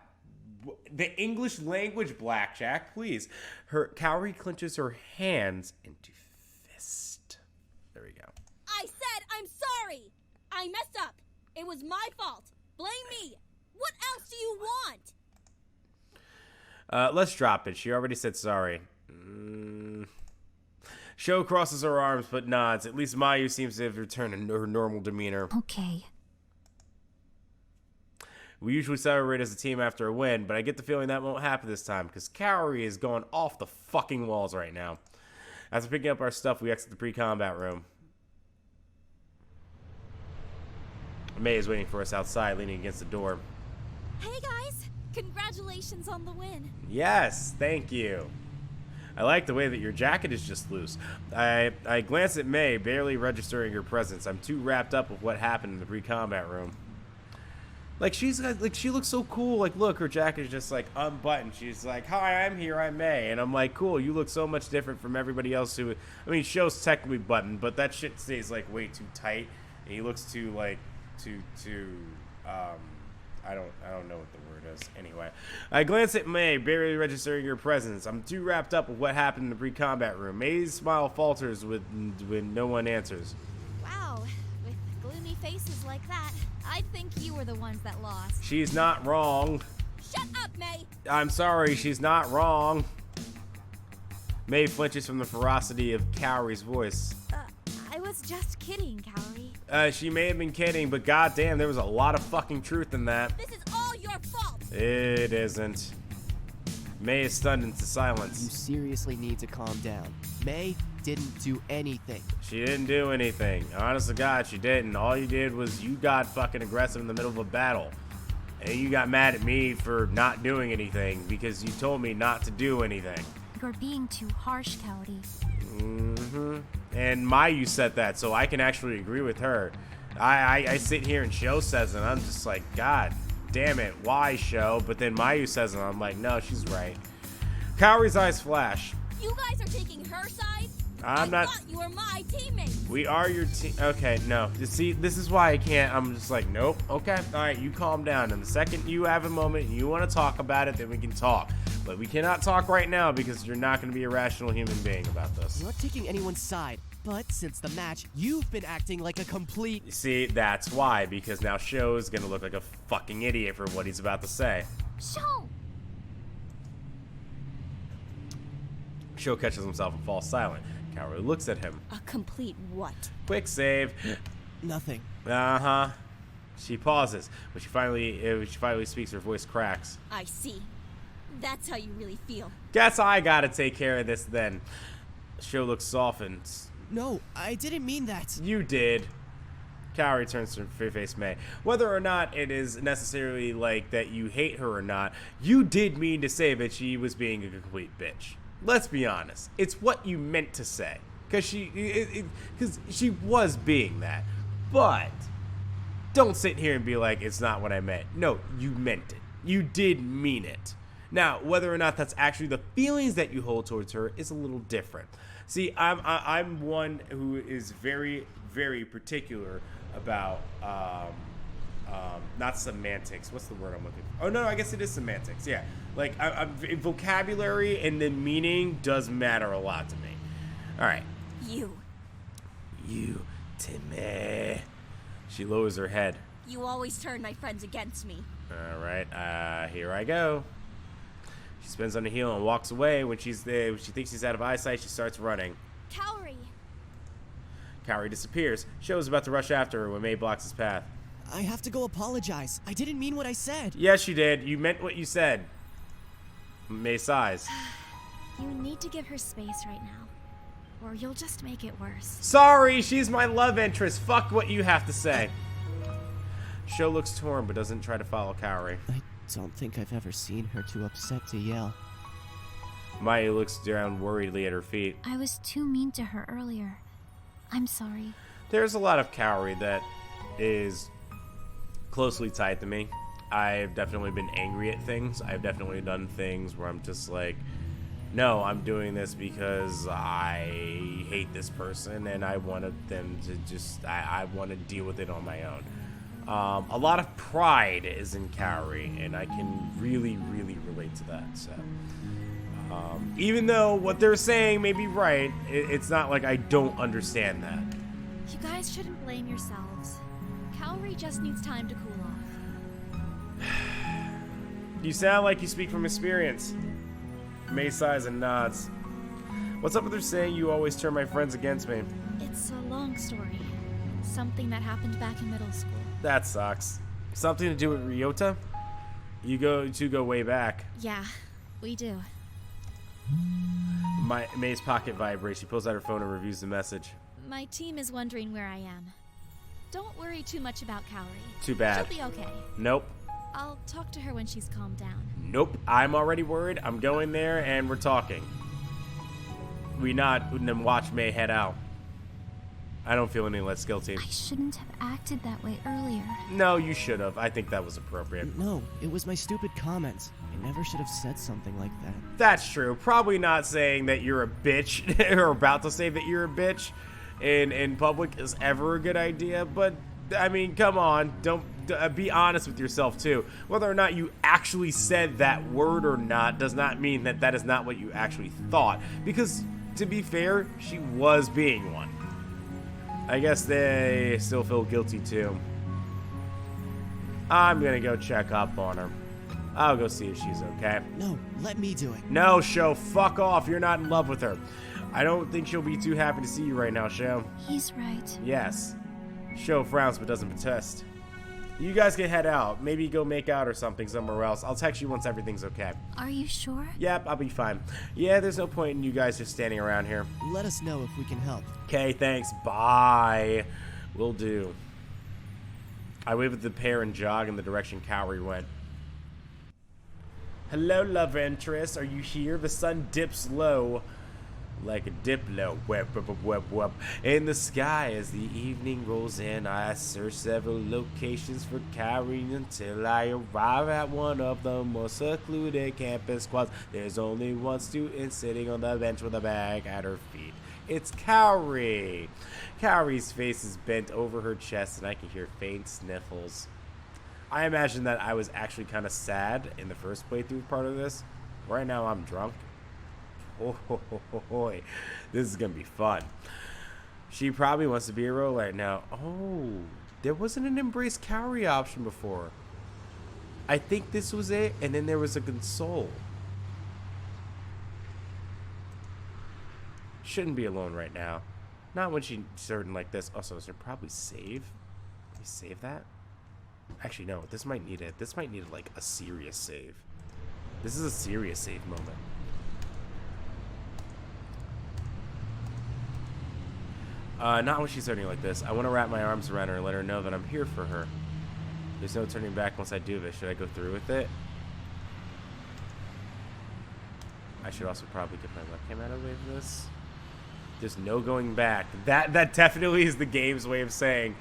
S1: The English language, Blackjack, please. Kaori clenches her hands into fist. There we go.
S6: I said I'm sorry. I messed up. It was my fault. Blame me. What else do you want?
S1: Let's drop it. She already said sorry. Sho crosses her arms but nods. At least Mayu seems to have returned to her normal demeanor.
S2: Okay.
S1: We usually celebrate as a team after a win, but I get the feeling that won't happen this time because Kaori is going off the fucking walls right now. After picking up our stuff, we exit the pre-combat room. May is waiting for us outside, leaning against the door.
S6: Hey guys, congratulations on the win.
S1: Yes, thank you. I like the way that your jacket is just loose. I glance at May, barely registering her presence. I'm too wrapped up with what happened in the pre-combat room. Like, she looks so cool. Like, look, her jacket is just, like, unbuttoned. She's like, hi, I'm here, I'm May. And I'm like, cool, you look so much different from everybody else who... I mean, Sho's technically buttoned, but that shit stays, like, way too tight. And he looks too, like, I don't know what the word is. Anyway. I glance at May, barely registering her presence. I'm too wrapped up with what happened in the pre-combat room. May's smile falters when no one answers.
S2: Wow, with gloomy faces like that, I'd think you were the ones that lost.
S1: She's not wrong.
S6: Shut up, May.
S1: I'm sorry, she's not wrong. May flinches from the ferocity of Kaori's voice.
S2: I was just kidding, Kaori.
S1: She may have been kidding, but goddamn, there was a lot of fucking truth in that.
S6: This is all your fault.
S1: It isn't. May is stunned into
S5: You
S1: silence.
S5: seriously need to calm down. May didn't do anything.
S1: She didn't do anything. Honest to God, she didn't. All you did was you got fucking aggressive in the middle of a battle. And you got mad at me for not doing anything because you told me not to do anything.
S2: You're being too harsh, Kaori.
S1: And Mayu said that, so I can actually agree with her. I sit here and Sho says it, and I'm just like, God damn it, why, Sho? But then Mayu says it, and I'm like, no, she's right. Kaori's eyes flash.
S6: You guys are taking her side?
S1: I'm not.
S6: I thought you were my teammates.
S1: We are your team. Okay, no. You see, this is why I can't. I'm just like, nope. Okay, all right, you calm down. And the second you have a moment and you want to talk about it, then we can talk. But we cannot talk right now because you're not going to be a rational human being about this.
S5: You're not taking anyone's side, but since the match, you've been acting like a complete...
S1: You see, that's why, because now Sho's going to look like a fucking idiot for what he's about to say.
S2: Sho!
S1: Sho catches himself and falls silent. Kaori looks at him.
S6: A complete what?
S1: Quick save.
S5: Nothing.
S1: Uh-huh. She pauses. When she finally speaks, her voice cracks.
S6: I see. That's how you really feel.
S1: Guess I gotta take care of this then. Sho looks softened.
S5: No, I didn't mean that.
S1: You did. Kaori turns to face May. Whether or not it is necessarily like that you hate her or not, you did mean to say that she was being a complete bitch. Let's be honest. It's what you meant to say. Because she was being that. But don't sit here and be like, it's not what I meant. No, you meant it. You did mean it. Now, whether or not that's actually the feelings that you hold towards her is a little different. See, I'm one who is very, very particular about not semantics. What's the word I'm looking for? Oh no, I guess it is semantics. Yeah, like vocabulary and then meaning does matter a lot to me. All right. You, Timmy. She lowers her head.
S6: You always turn my friends against me.
S1: All right, here I go. She spins on the heel and walks away. When she's there, when she thinks she's out of eyesight, she starts running.
S6: Kaori!
S1: Kaori disappears. Sho's about to rush after her when May blocks his path.
S5: I have to go apologize. I didn't mean what I said.
S1: Yes, you did. You meant what you said. May sighs.
S2: You need to give her space right now, or you'll just make it worse.
S1: Sorry, she's my love interest. Fuck what you have to say. Sho looks torn but doesn't try to follow Kaori.
S5: I don't think I've ever seen her too upset to yell.
S1: Maya looks down worriedly at her feet.
S2: I was too mean to her earlier. I'm sorry.
S1: There's a lot of Kaori that is closely tied to me. I've definitely been angry at things. I've definitely done things where I'm just like, no, I'm doing this because I hate this person and I wanted them to just, I want to deal with it on my own. A lot of pride is in Kaori, and I can really, really relate to that. So, even though what they're saying may be right, it's not like I don't understand that.
S2: You guys shouldn't blame yourselves. Kaori just needs time to cool off.
S1: You sound like you speak from experience. May sighs and nods. What's up with her saying you always turn my friends against me?
S2: It's a long story. Something that happened back in middle school.
S1: That sucks. Something to do with Ryota? You go way back.
S2: Yeah, we do.
S1: May's pocket vibrates. She pulls out her phone and reviews the message.
S2: My team is wondering where I am. Don't worry too much about Kaori.
S1: Too bad.
S2: She'll be okay.
S1: Nope.
S2: I'll talk to her when she's calmed down.
S1: Nope. I'm already worried. I'm going there and we're talking. We nod and then watch May head out. I don't feel any less guilty.
S2: I shouldn't have acted that way earlier.
S1: No, you should have. I think that was appropriate.
S5: No, it was my stupid comments. I never should have said something like that.
S1: That's true. Probably not saying that you're a bitch or about to say that you're a bitch in public is ever a good idea, but I mean, come on. Don't be honest with yourself too. Whether or not you actually said that word or not does not mean that that is not what you actually thought, because to be fair, she was being one. I guess they still feel guilty too. I'm gonna go check up on her. I'll go see if she's okay.
S5: No, let me do it.
S1: No, Sho, fuck off. You're not in love with her. I don't think she'll be too happy to see you right now, Sho.
S2: He's right.
S1: Yes. Sho frowns but doesn't protest. You guys can head out. Maybe go make out or something somewhere else. I'll text you once everything's okay.
S2: Are you sure?
S1: Yep, I'll be fine. Yeah, there's no point in you guys just standing around here.
S5: Let us know if we can help.
S1: Okay, thanks. Bye. Will do. I wave at the pair and jog in the direction Kaori went. Hello, love interest. Are you here? The sun dips low. Like a diplo, web, in the sky as the evening rolls in. I search several locations for Kaori until I arrive at one of the most secluded campus squads. There's only one student sitting on the bench with a bag at her feet. It's Kaori. Kaori's face is bent over her chest and I can hear faint sniffles. I imagine that I was actually kind of sad in the first playthrough part of this. Right now I'm drunk. Oh, this is gonna be fun. She probably wants to be a role right now. Oh, there wasn't an embrace Kaori option before. I think this was it, and then there was a console. Shouldn't be alone right now. Not when she's certain like this. Also, should probably save. Can we save that? Actually, no. This might need it. This might need like a serious save. This is a serious save moment. Not when she's starting like this. I want to wrap my arms around her and let her know that I'm here for her. There's no turning back once I do this. Should I go through with it? I should also probably get my webcam out of the way for this. There's no going back. That definitely is the game's way of saying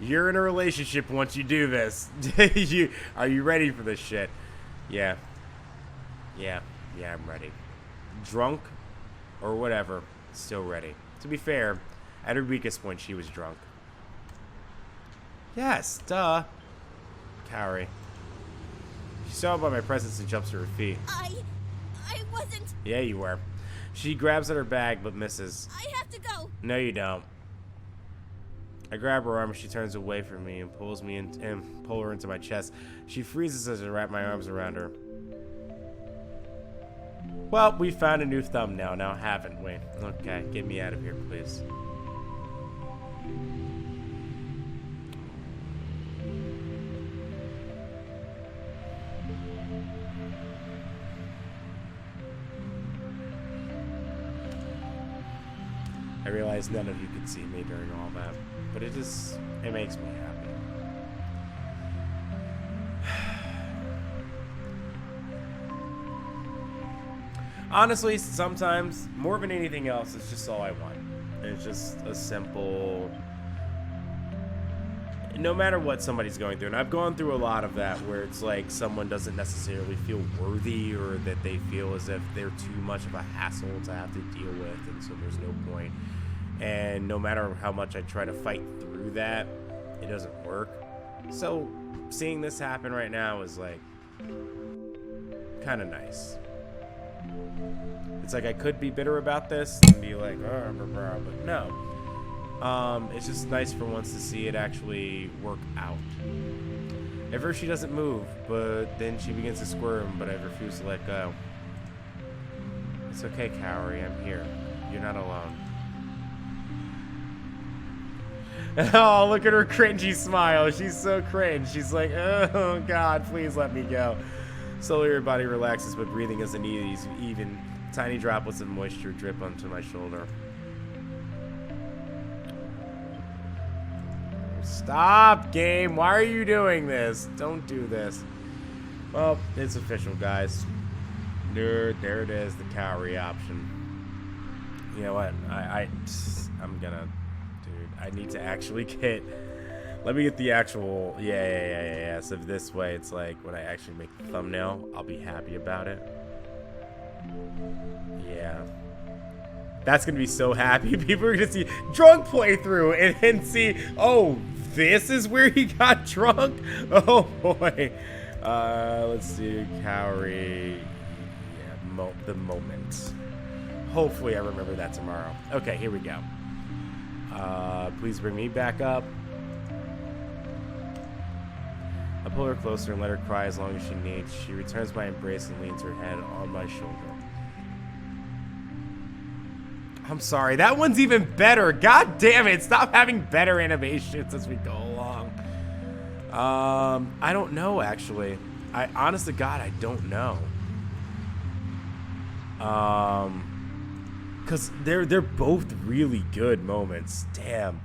S1: you're in a relationship once you do this. Are you ready for this shit? Yeah. Yeah, I'm ready. Drunk or whatever, still ready. To be fair, at her weakest point, she was drunk. Yes, duh. Kaori. She saw by my presence and jumps to her feet.
S6: I wasn't.
S1: Yeah, you were. She grabs at her bag but misses.
S6: I have to go.
S1: No, you don't. I grab her arm and she turns away from me and pulls me in and pull her into my chest. She freezes as I wrap my arms around her. Well, we found a new thumbnail now, haven't we? Okay, get me out of here, please. I realize none of you could see me during all that, but it makes me happy. Honestly, sometimes, more than anything else, it's just all I want. It's just a simple... No matter what somebody's going through, and I've gone through a lot of that, where it's like someone doesn't necessarily feel worthy, or that they feel as if they're too much of a hassle to have to deal with, and so there's no point. And no matter how much I try to fight through that, it doesn't work. So, seeing this happen right now is like... kind of nice. It's like I could be bitter about this and be like, oh, but no. It's just nice for once to see it actually work out. At first she doesn't move, but then she begins to squirm, but I refuse to let go. It's okay, Kaori, I'm here. You're not alone. Oh, look at her cringy smile. She's so cringe. She's like, oh god, please let me go. Slowly her body relaxes, but breathing isn't easy. Even tiny droplets of moisture drip onto my shoulder. Stop, game. Why are you doing this? Don't do this. Well, it's official, guys. There it is, the Kaori option. You know what? I'm gonna... Dude, I need to actually get... Let me get the actual... Yeah. So this way, it's like, when I actually make the thumbnail, I'll be happy about it. Yeah. That's gonna be so happy. People are gonna see drunk playthrough and then see, oh, this is where he got drunk? Oh, boy. Let's see, Kaori. Yeah, the moment. Hopefully I remember that tomorrow. Okay, here we go. Please bring me back up. I pull her closer and let her cry as long as she needs. She returns my embrace and leans her head on my shoulder. I'm sorry, that one's even better. God damn it, stop having better animations as we go along. I don't know, actually. Honest to God, I don't know. Cause they're both really good moments. Damn.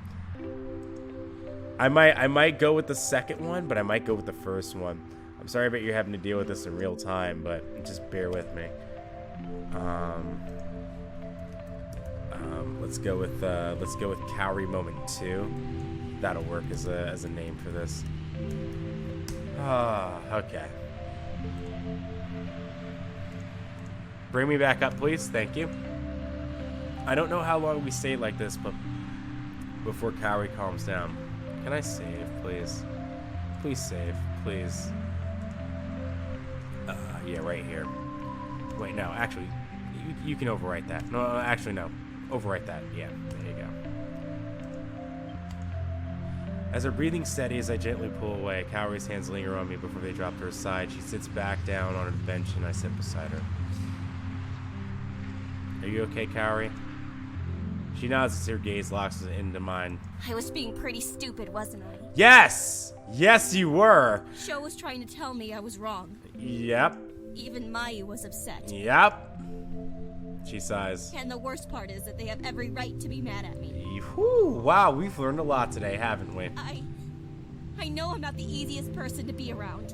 S1: I might go with the second one, but I might go with the first one. I'm sorry about you having to deal with this in real time, but just bear with me. Let's go with Kaori Moment 2. That'll work as a name for this. Okay. Bring me back up, please. Thank you. I don't know how long we stayed like this, but before Kaori calms down. Can I save, please? Please save, please. Yeah, right here. Wait, no, actually, you can overwrite that. No, actually, no. Overwrite that. Yeah, there you go. As her breathing steadies, I gently pull away. Kaori's hands linger on me before they drop to her side. She sits back down on a bench, and I sit beside her. Are you okay, Kaori? She nods as her gaze locks into mine.
S6: I was being pretty stupid, wasn't I?
S1: Yes! Yes, you were!
S6: Sho was trying to tell me I was wrong.
S1: Yep.
S6: Even Mayu was upset.
S1: Yep. She sighs.
S6: And the worst part is that they have every right to be mad at me.
S1: Whew, wow, we've learned a lot today, haven't we?
S6: I know I'm not the easiest person to be around.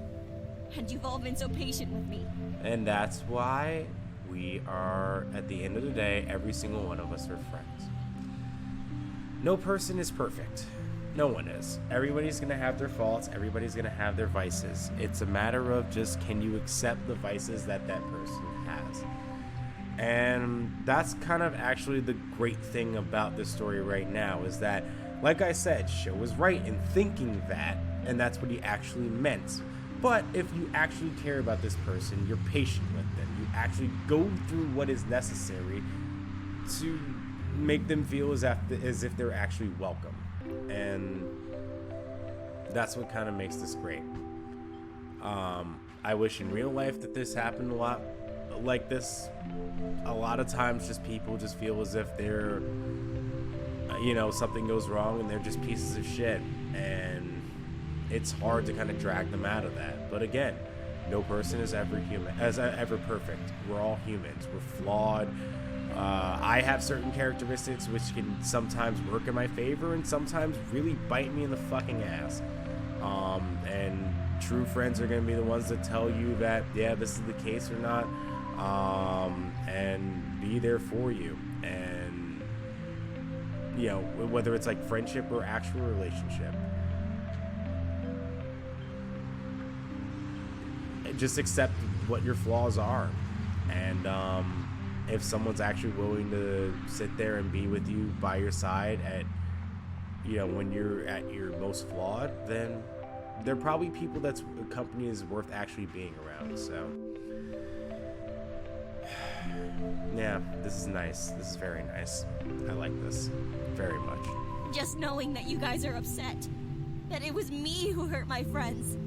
S6: And you've all been so patient with me.
S1: And that's why we are, at the end of the day, every single one of us are friends. No person is perfect. No one is. Everybody's going to have their faults. Everybody's going to have their vices. It's a matter of just, can you accept the vices that that person has? And that's kind of actually the great thing about this story right now, is that, like I said, Sho was right in thinking that, and that's what he actually meant. But if you actually care about this person, you're patient with them. You actually go through what is necessary to make them feel as if they're actually welcome. And that's what kind of makes this great. I wish in real life that this happened a lot like this. A lot of times just people just feel as if they're, something goes wrong and they're just pieces of shit. And it's hard to kind of drag them out of that. But again, no person is ever perfect. We're all humans. We're flawed. I have certain characteristics which can sometimes work in my favor and sometimes really bite me in the fucking ass. And true friends are going to be the ones that tell you that, yeah, this is the case or not, and be there for you. And, whether it's like friendship or actual relationship. Just accept what your flaws are. And, if someone's actually willing to sit there and be with you by your side at, when you're at your most flawed, then they're probably people that's a company is worth actually being around. So, yeah, this is nice. This is very nice. I like this very much.
S6: Just knowing that you guys are upset, that it was me who hurt my friends.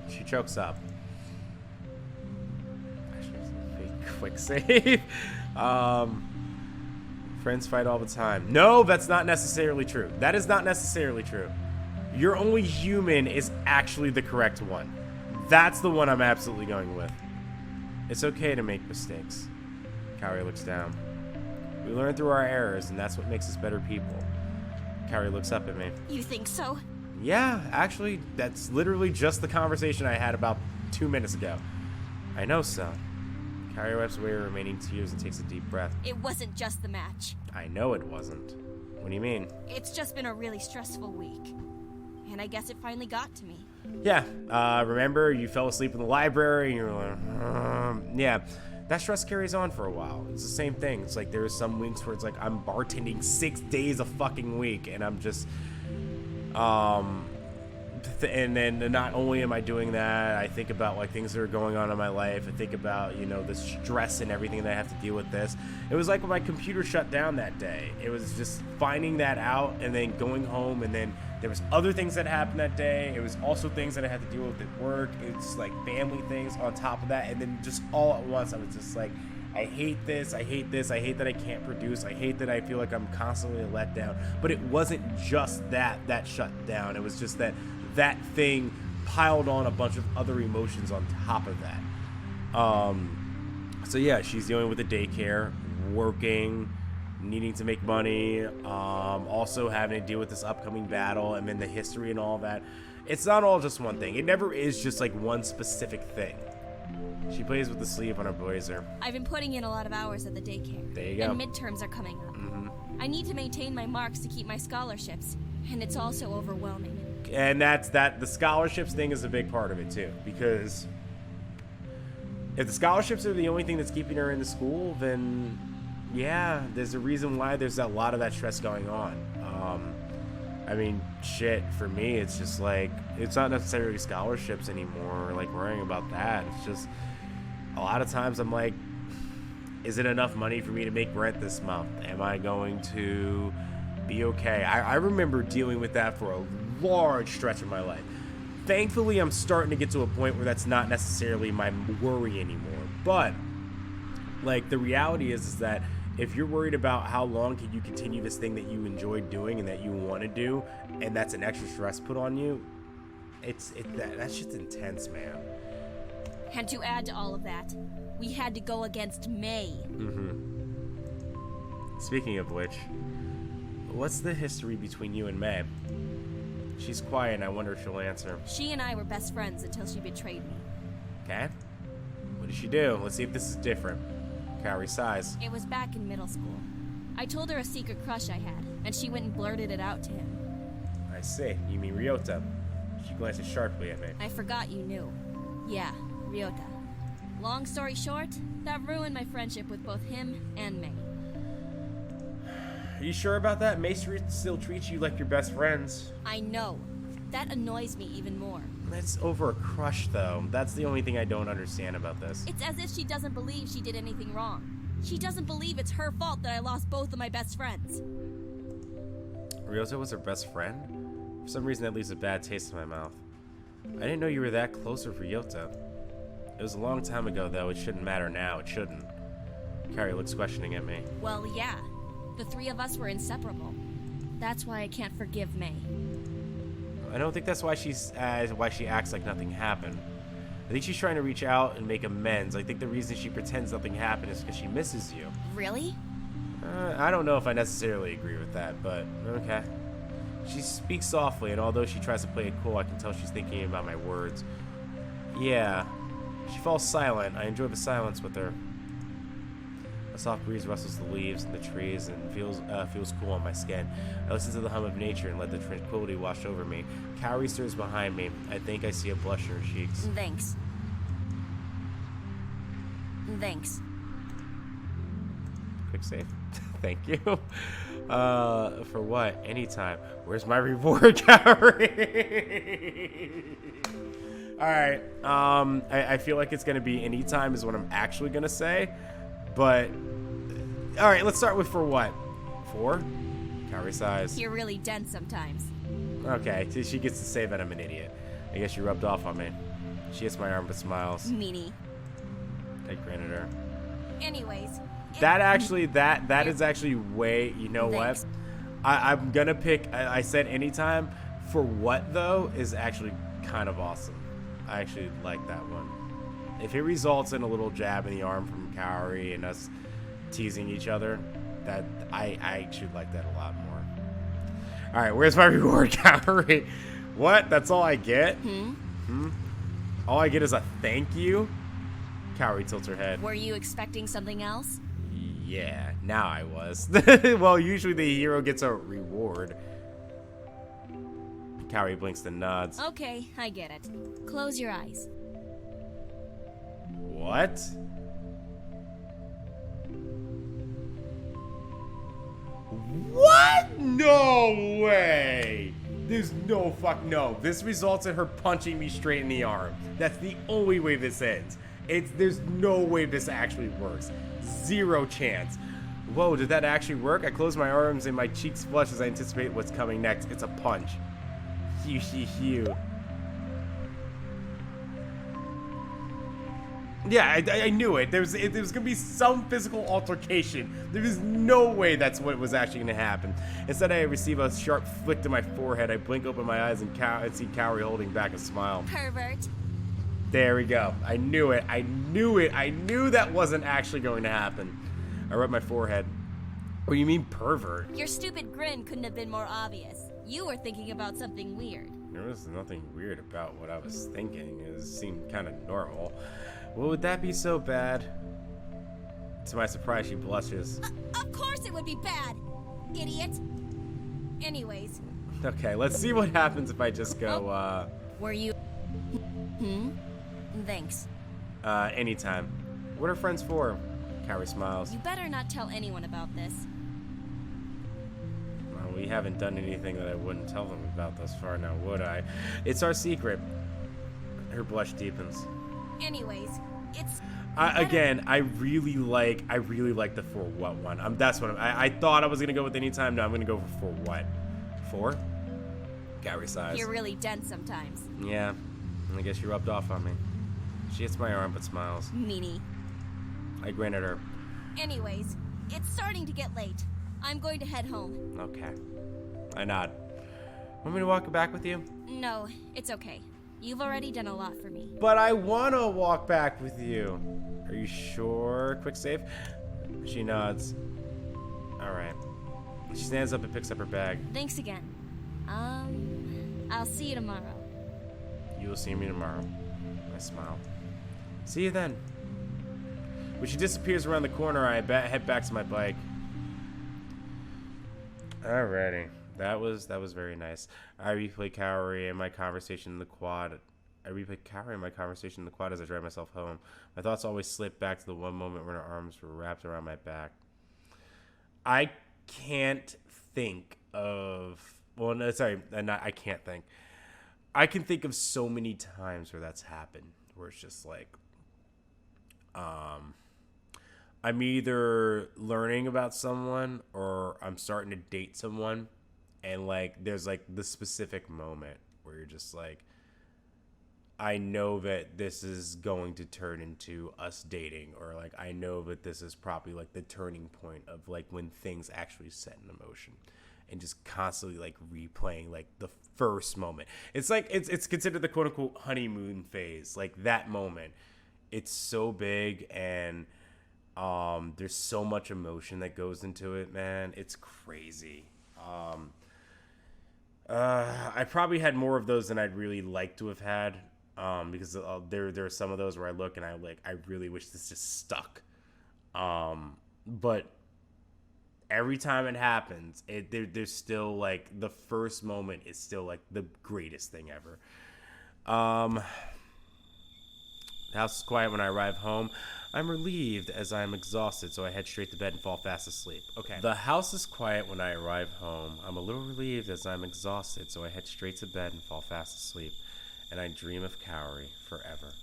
S1: She chokes up. Quick save. Friends fight all the time. No, that's not necessarily true. That is not necessarily true. You're only human is actually the correct one. That's the one I'm absolutely going with. It's okay to make mistakes. Kaori looks down. We learn through our errors, and that's what makes us better people. Kaori looks up at me.
S6: You think so?
S1: Yeah, actually, that's literally just the conversation I had about 2 minutes ago. I know so. Kaori wipes away her remaining tears and takes a deep breath.
S6: It wasn't just the match.
S1: I know it wasn't. What do you mean?
S6: It's just been a really stressful week. And I guess it finally got to me.
S1: Yeah, remember you fell asleep in the library and you were like, yeah. That stress carries on for a while. It's the same thing. It's like there's some weeks where it's like I'm bartending 6 days a fucking week and I'm just, and then not only am I doing that, I think about like things that are going on in my life. I think about, the stress and everything that I have to deal with this. It was like when my computer shut down that day. It was just finding that out and then going home, and then there was other things that happened that day. It was also things that I had to deal with at work. It's like family things on top of that. And then just all at once, I was just like, I hate this, I hate this, I hate that I can't produce, I hate that I feel like I'm constantly let down. But it wasn't just that shut down. It was just that thing piled on a bunch of other emotions on top of that. So yeah, she's dealing with the daycare, working, needing to make money, also having to deal with this upcoming battle, and then the history and all that. It's not all just one thing. It never is just like one specific thing. She plays with the sleeve on her blazer.
S6: I've been putting in a lot of hours at the daycare.
S1: There you go.
S6: And midterms are coming up. I need to maintain my marks to keep my scholarships, and it's also overwhelming.
S1: And the scholarships thing is a big part of it too, because if the scholarships are the only thing that's keeping her in the school, then yeah, there's a reason why there's a lot of that stress going on. I mean, shit, for me, it's just like, it's not necessarily scholarships anymore, or like worrying about that. It's just, a lot of times I'm like, is it enough money for me to make rent this month? Am I going to be okay? I remember dealing with that for a large stretch of my life. Thankfully, I'm starting to get to a point where that's not necessarily my worry anymore. But, like, the reality is that if you're worried about how long can you continue this thing that you enjoy doing and that you want to do, and that's an extra stress put on you, that's just intense, man.
S6: And to add to all of that, we had to go against May.
S1: Speaking of which, what's the history between you and May? She's quiet and I wonder if she'll answer.
S6: She and I were best friends until she betrayed me.
S1: Okay. What did she do? Let's see if this is different. Kaori sighs.
S6: It was back in middle school. I told her a secret crush I had, and she went and blurted it out to him.
S1: I see. You mean Ryota. She glances sharply at me.
S6: I forgot you knew. Yeah, Ryota. Long story short, that ruined my friendship with both him and May.
S1: Are you sure about that? May still treats you like your best friends.
S6: I know. That annoys me even more.
S1: That's over a crush, though. That's the only thing I don't understand about this.
S6: It's as if she doesn't believe she did anything wrong. She doesn't believe it's her fault that I lost both of my best friends.
S1: Ryota was her best friend? For some reason that leaves a bad taste in my mouth. I didn't know you were that close with Ryota. It was a long time ago, though. It shouldn't matter now. It shouldn't. Kaori looks questioning at me.
S6: Well, yeah. The three of us were inseparable. That's why I can't forgive May.
S1: I don't think that's why she acts like nothing happened. I think she's trying to reach out and make amends. I think the reason she pretends nothing happened is because she misses you.
S6: Really?
S1: I don't know if I necessarily agree with that, but okay. She speaks softly, and although she tries to play it cool, I can tell she's thinking about my words. Yeah. She falls silent. I enjoy the silence with her. A soft breeze rustles the leaves and the trees and feels cool on my skin. I listen to the hum of nature and let the tranquility wash over me. Kaori stirs behind me. I think I see a blush in her cheeks.
S6: Thanks. Thanks.
S1: Quick save. Thank you. For what? Anytime. Where's my reward, Kaori? Alright. I feel like it's gonna be anytime is what I'm actually gonna say. But alright, let's start with for what? 4? Kaori size.
S6: You're really dense sometimes.
S1: Okay, so she gets to say that I'm an idiot. I guess you rubbed off on me. She hits my arm but smiles.
S6: Meanie.
S1: I grin at her.
S6: Anyways.
S1: That is actually way, you know
S6: Thanks.
S1: what? I'm gonna pick, I said anytime. For what though is actually kind of awesome. I actually like that one. If it results in a little jab in the arm from Kaori and us teasing each other, that I actually like that a lot more. All right, where's my reward, Kaori? What? That's all I get? All I get is a thank you? Kaori tilts her head.
S6: Were you expecting something else?
S1: Yeah, now I was. Well, usually the hero gets a reward. Kaori blinks and nods.
S6: Okay, I get it. Close your eyes.
S1: What? What? No way! There's no no. This results in her punching me straight in the arm. That's the only way this ends. There's no way this actually works. 0 chance. Whoa, did that actually work? I close my arms and my cheeks flush as I anticipate what's coming next. It's a punch. Hew. Yeah, I knew it. There was gonna be some physical altercation. There was no way that's what was actually gonna happen. Instead, I receive a sharp flick to my forehead. I blink open my eyes and see Kaori holding back a smile.
S6: Pervert.
S1: There we go. I knew it. I knew that wasn't actually going to happen. I rub my forehead. What do you mean, pervert?
S6: Your stupid grin couldn't have been more obvious. You were thinking about something weird.
S1: There was nothing weird about what I was thinking. It seemed kind of normal. Well, would that be so bad? To my surprise, she blushes.
S6: Of course it would be bad, idiot. Anyways.
S1: Okay, let's see what happens if I just go,
S6: Were you... Thanks.
S1: Anytime. What are friends for? Kaori smiles.
S6: You better not tell anyone about this.
S1: Well, we haven't done anything that I wouldn't tell them about thus far, now would I? It's our secret. Her blush deepens.
S6: Anyways, it's...
S1: Again, I really like the for what one. That's what I thought I was gonna go with anytime. No, I'm gonna go for what? 4? Kaori sighs.
S6: You're really dense sometimes.
S1: Yeah, I guess you rubbed off on me. She hits my arm but smiles.
S6: Meanie.
S1: I grin at her.
S6: Anyways, it's starting to get late. I'm going to head home.
S1: Okay. I nod. Want me to walk back with you?
S6: No, it's okay. You've already done a lot for me.
S1: But I want to walk back with you. Are you sure? Quick save. She nods. All right. She stands up and picks up her bag.
S6: Thanks again. I'll see you tomorrow.
S1: You will see me tomorrow. I smile. See you then. When she disappears around the corner, I head back to my bike. Alrighty. That was very nice. I replayed Kaori and my conversation in the quad. As I drive myself home. My thoughts always slip back to the one moment when her arms were wrapped around my back. I can't think of... Well, no, sorry. I can't think. I can think of so many times where that's happened. Where it's just like... I'm either learning about someone or I'm starting to date someone. And, like, there's, like, the specific moment where you're just like... I know that this is going to turn into us dating, or like I know that this is probably like the turning point of like when things actually set in motion, and just constantly like replaying like the first moment. It's like it's considered the quote unquote honeymoon phase. Like that moment, it's so big, and there's so much emotion that goes into it, man. It's crazy. I probably had more of those than I'd really like to have had. Because there are some of those where I look and I really wish this just stuck. But every time it happens, there's still like the first moment is still like the greatest thing ever. The house is quiet when I arrive home. I'm relieved as I'm exhausted, so I head straight to bed and fall fast asleep. Okay. The house is quiet when I arrive home. I'm a little relieved as I'm exhausted, so I head straight to bed and fall fast asleep. And I dream of Kaori forever.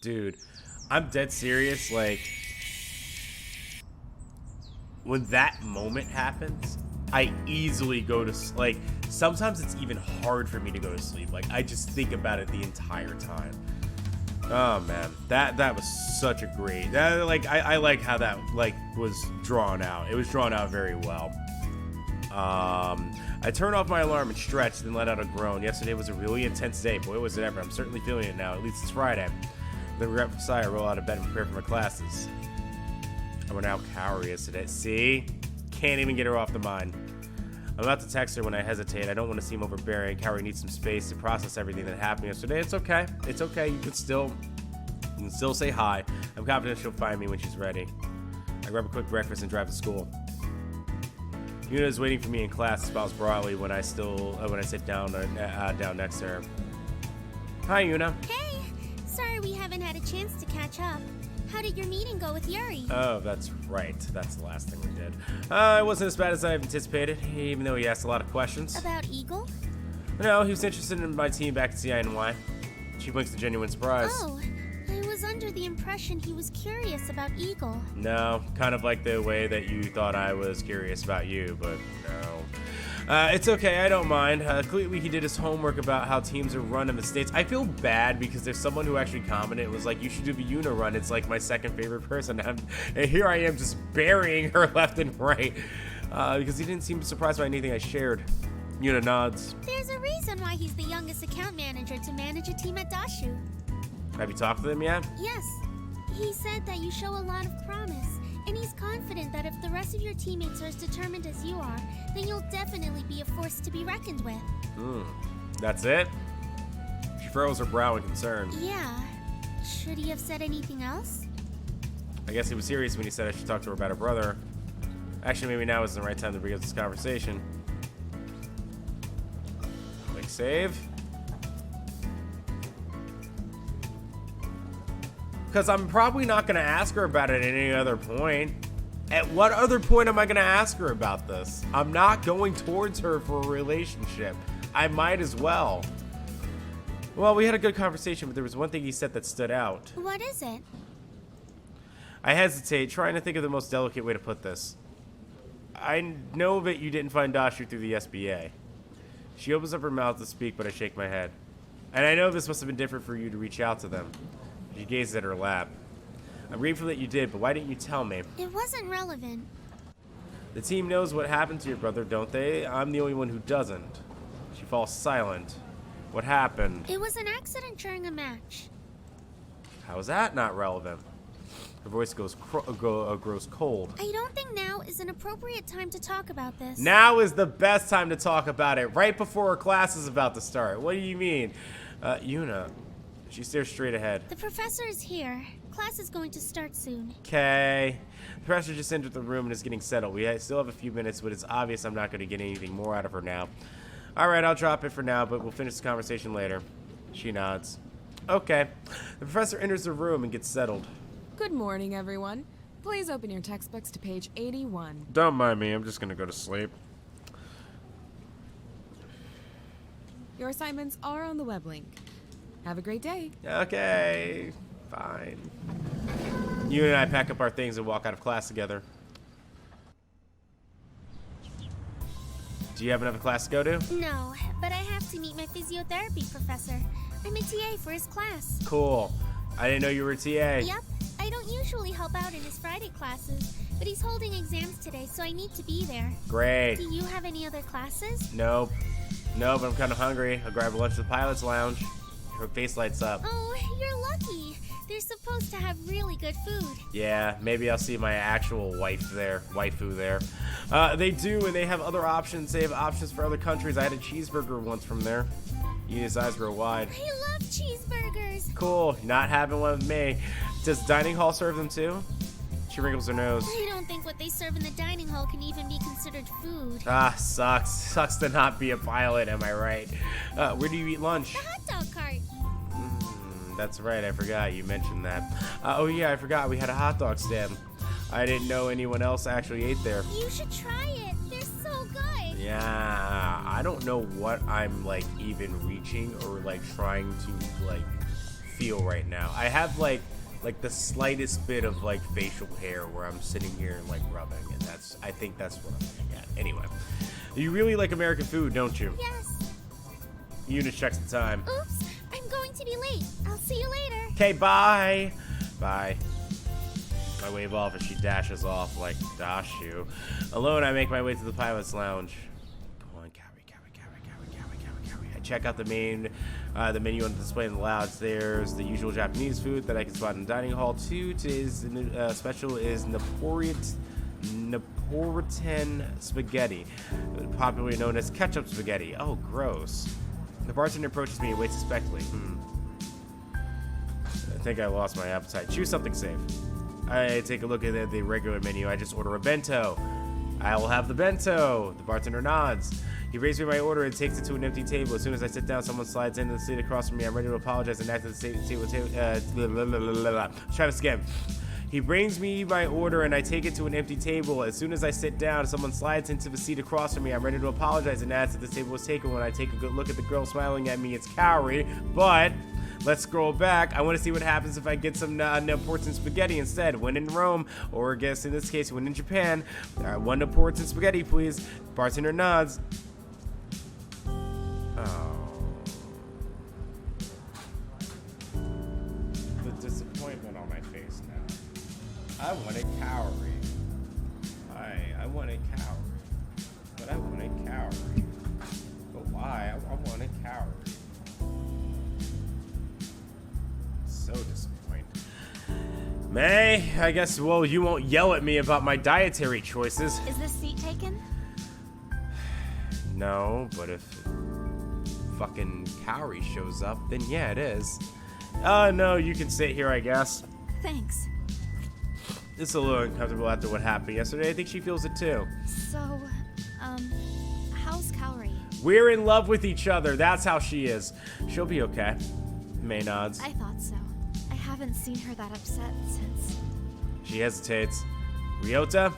S1: Dude, I'm dead serious. Like, when that moment happens, I easily go to like. Sometimes it's even hard for me to go to sleep. Like, I just think about it the entire time. Oh man, that was such a great. I like how that like was drawn out. It was drawn out very well. I turned off my alarm and stretched, then let out a groan. Yesterday was a really intense day. Boy, was it ever. I'm certainly feeling it now. At least it's Friday. Then regretful sigh, I roll out of bed and prepare for my classes. I wonder how Kaori is today. See? Can't even get her off the mind. I'm about to text her when I hesitate. I don't want to seem overbearing. Kaori needs some space to process everything that happened yesterday. It's okay. It's okay. You can still say hi. I'm confident she'll find me when she's ready. I grab a quick breakfast and drive to school. Yuna is waiting for me in class, smiles broadly when I sit down next to her. Hi, Yuna.
S8: Hey! Sorry we haven't had a chance to catch up. How did your meeting go with Yuri?
S1: Oh, that's right. That's the last thing we did. It wasn't as bad as I anticipated, even though he asked a lot of questions.
S8: About Eagle?
S1: No, he was interested in my team back at CINY. She blinks a genuine surprise.
S8: Oh, I was under the impression he was curious about Eagle.
S1: No, kind of like the way that you thought I was curious about you, but no. It's okay, I don't mind. Clearly he did his homework about how teams are run in the States. I feel bad because there's someone who actually commented and was like, you should do the Yuna run. It's like my second favorite person. And here I am just burying her left and right because he didn't seem surprised by anything I shared. Yuna nods.
S8: There's a reason why he's the youngest account manager to manage a team at Dashu.
S1: Have you talked to them yet?
S8: Yes. He said that you show a lot of promise, and he's confident that if the rest of your teammates are as determined as you are, then you'll definitely be a force to be reckoned with.
S1: That's it? She furrows her brow in concern.
S8: Yeah. Should he have said anything else?
S1: I guess he was serious when he said I should talk to her about her brother. Actually, maybe now isn't the right time to bring up this conversation. Quick save. Because I'm probably not going to ask her about it at any other point. At what other point am I going to ask her about this? I'm not going towards her for a relationship. I might as well. Well, we had a good conversation, but there was one thing he said that stood out.
S8: What is it?
S1: I hesitate, trying to think of the most delicate way to put this. I know that you didn't find Dashu through the SBA. She opens up her mouth to speak, but I shake my head. And I know this must have been different for you to reach out to them. She gazes at her lap. I'm grateful that you did, but why didn't you tell me?
S8: It wasn't relevant.
S1: The team knows what happened to your brother, don't they? I'm the only one who doesn't. She falls silent. What happened?
S8: It was an accident during a match.
S1: How is that not relevant? Her voice grows cold.
S8: I don't think now is an appropriate time to talk about this.
S1: Now is the best time to talk about it, right before her class is about to start. What do you mean? Yuna. She stares straight ahead.
S8: The professor is here. class is going to start soon.
S1: Okay. The professor just entered the room and is getting settled. We still have a few minutes, but it's obvious I'm not going to get anything more out of her now. Alright, I'll drop it for now, but we'll finish the conversation later. She nods. Okay. The professor enters the room and gets settled.
S9: Good morning, everyone. Please open your textbooks to page 81.
S1: Don't mind me, I'm just going to go to sleep.
S9: Your assignments are on the web link. Have a great day.
S1: Okay. Fine. You and I pack up our things and walk out of class together. Do you have another class to go to?
S8: No, but I have to meet my physiotherapy professor. I'm a TA for his class.
S1: Cool. I didn't know you were a TA.
S8: Yep. I don't usually help out in his Friday classes, but he's holding exams today, so I need to be there.
S1: Great.
S8: Do you have any other classes?
S1: Nope. No, but I'm kind of hungry. I'll grab a lunch at the pilot's lounge. Her face lights up.
S8: Oh, you're lucky. They're supposed to have really good food.
S1: Yeah, maybe I'll see my actual waifu there. They do, and they have other options. They have options for other countries. I had a cheeseburger once from there. His eyes grow wide.
S8: I love cheeseburgers.
S1: Cool, not having one with me. Does dining hall serve them too? She wrinkles her nose.
S8: I don't think what they serve in the dining hall can even be considered food.
S1: Ah, sucks. Sucks to not be a pilot, am I right? Where do you eat lunch?
S8: The hot dog cart.
S1: That's right, I forgot you mentioned that. Oh yeah, I forgot we had a hot dog stand. I didn't know anyone else actually ate there.
S8: You should try it. They're so good.
S1: Yeah, I don't know what I'm like even reaching or like trying to like feel right now. I have like the slightest bit of like facial hair where I'm sitting here and like rubbing, and I think that's what I'm looking at. Anyway, you really like American food, don't you?
S8: Yes.
S1: Eunice checks the time.
S8: Oops, I'm going to be late. I'll see you later.
S1: Okay, bye. Bye. I wave off as she dashes off like dash you. Alone, I make my way to the pilot's lounge. Go on, Kaori. I check out the menu on the display in the lounge. There's the usual Japanese food that I can spot in the dining hall. Today's special is Napolitan spaghetti, popularly known as ketchup spaghetti. Oh, gross. The bartender approaches me and waits suspectfully. I think I lost my appetite. Choose something safe. I take a look at the regular menu. I just order a bento. I will have the bento. The bartender nods. He brings me my order and takes it to an empty table. As soon as I sit down, someone slides in the seat across from me. I'm ready to apologize and act at the table. Try this again. He brings me my order and I take it to an empty table. As soon as I sit down, someone slides into the seat across from me. I'm ready to apologize and ask that the table was taken. When I take a good look at the girl smiling at me, it's Kaori. But let's scroll back. I want to see what happens if I get some Napolitan spaghetti instead. When in Rome, or I guess in this case, when in Japan. One Napolitan spaghetti, please. Bartender nods. Oh. The disappointment on my face now. I wanted Kaori. I wanted Kaori. But I wanted Kaori. But why? I wanted Kaori. So disappointed. May, I guess, well, you won't yell at me about my dietary choices.
S2: Is this seat taken?
S1: No, but if fucking Kaori shows up, then yeah, it is. No, you can sit here, I guess.
S2: Thanks.
S1: It's a little uncomfortable after what happened yesterday. I think she feels it too.
S2: So, how's Kaori?
S1: We're in love with each other. That's how she is. She'll be okay. May nods.
S2: I thought so. I haven't seen her that upset since...
S1: She hesitates. Ryota?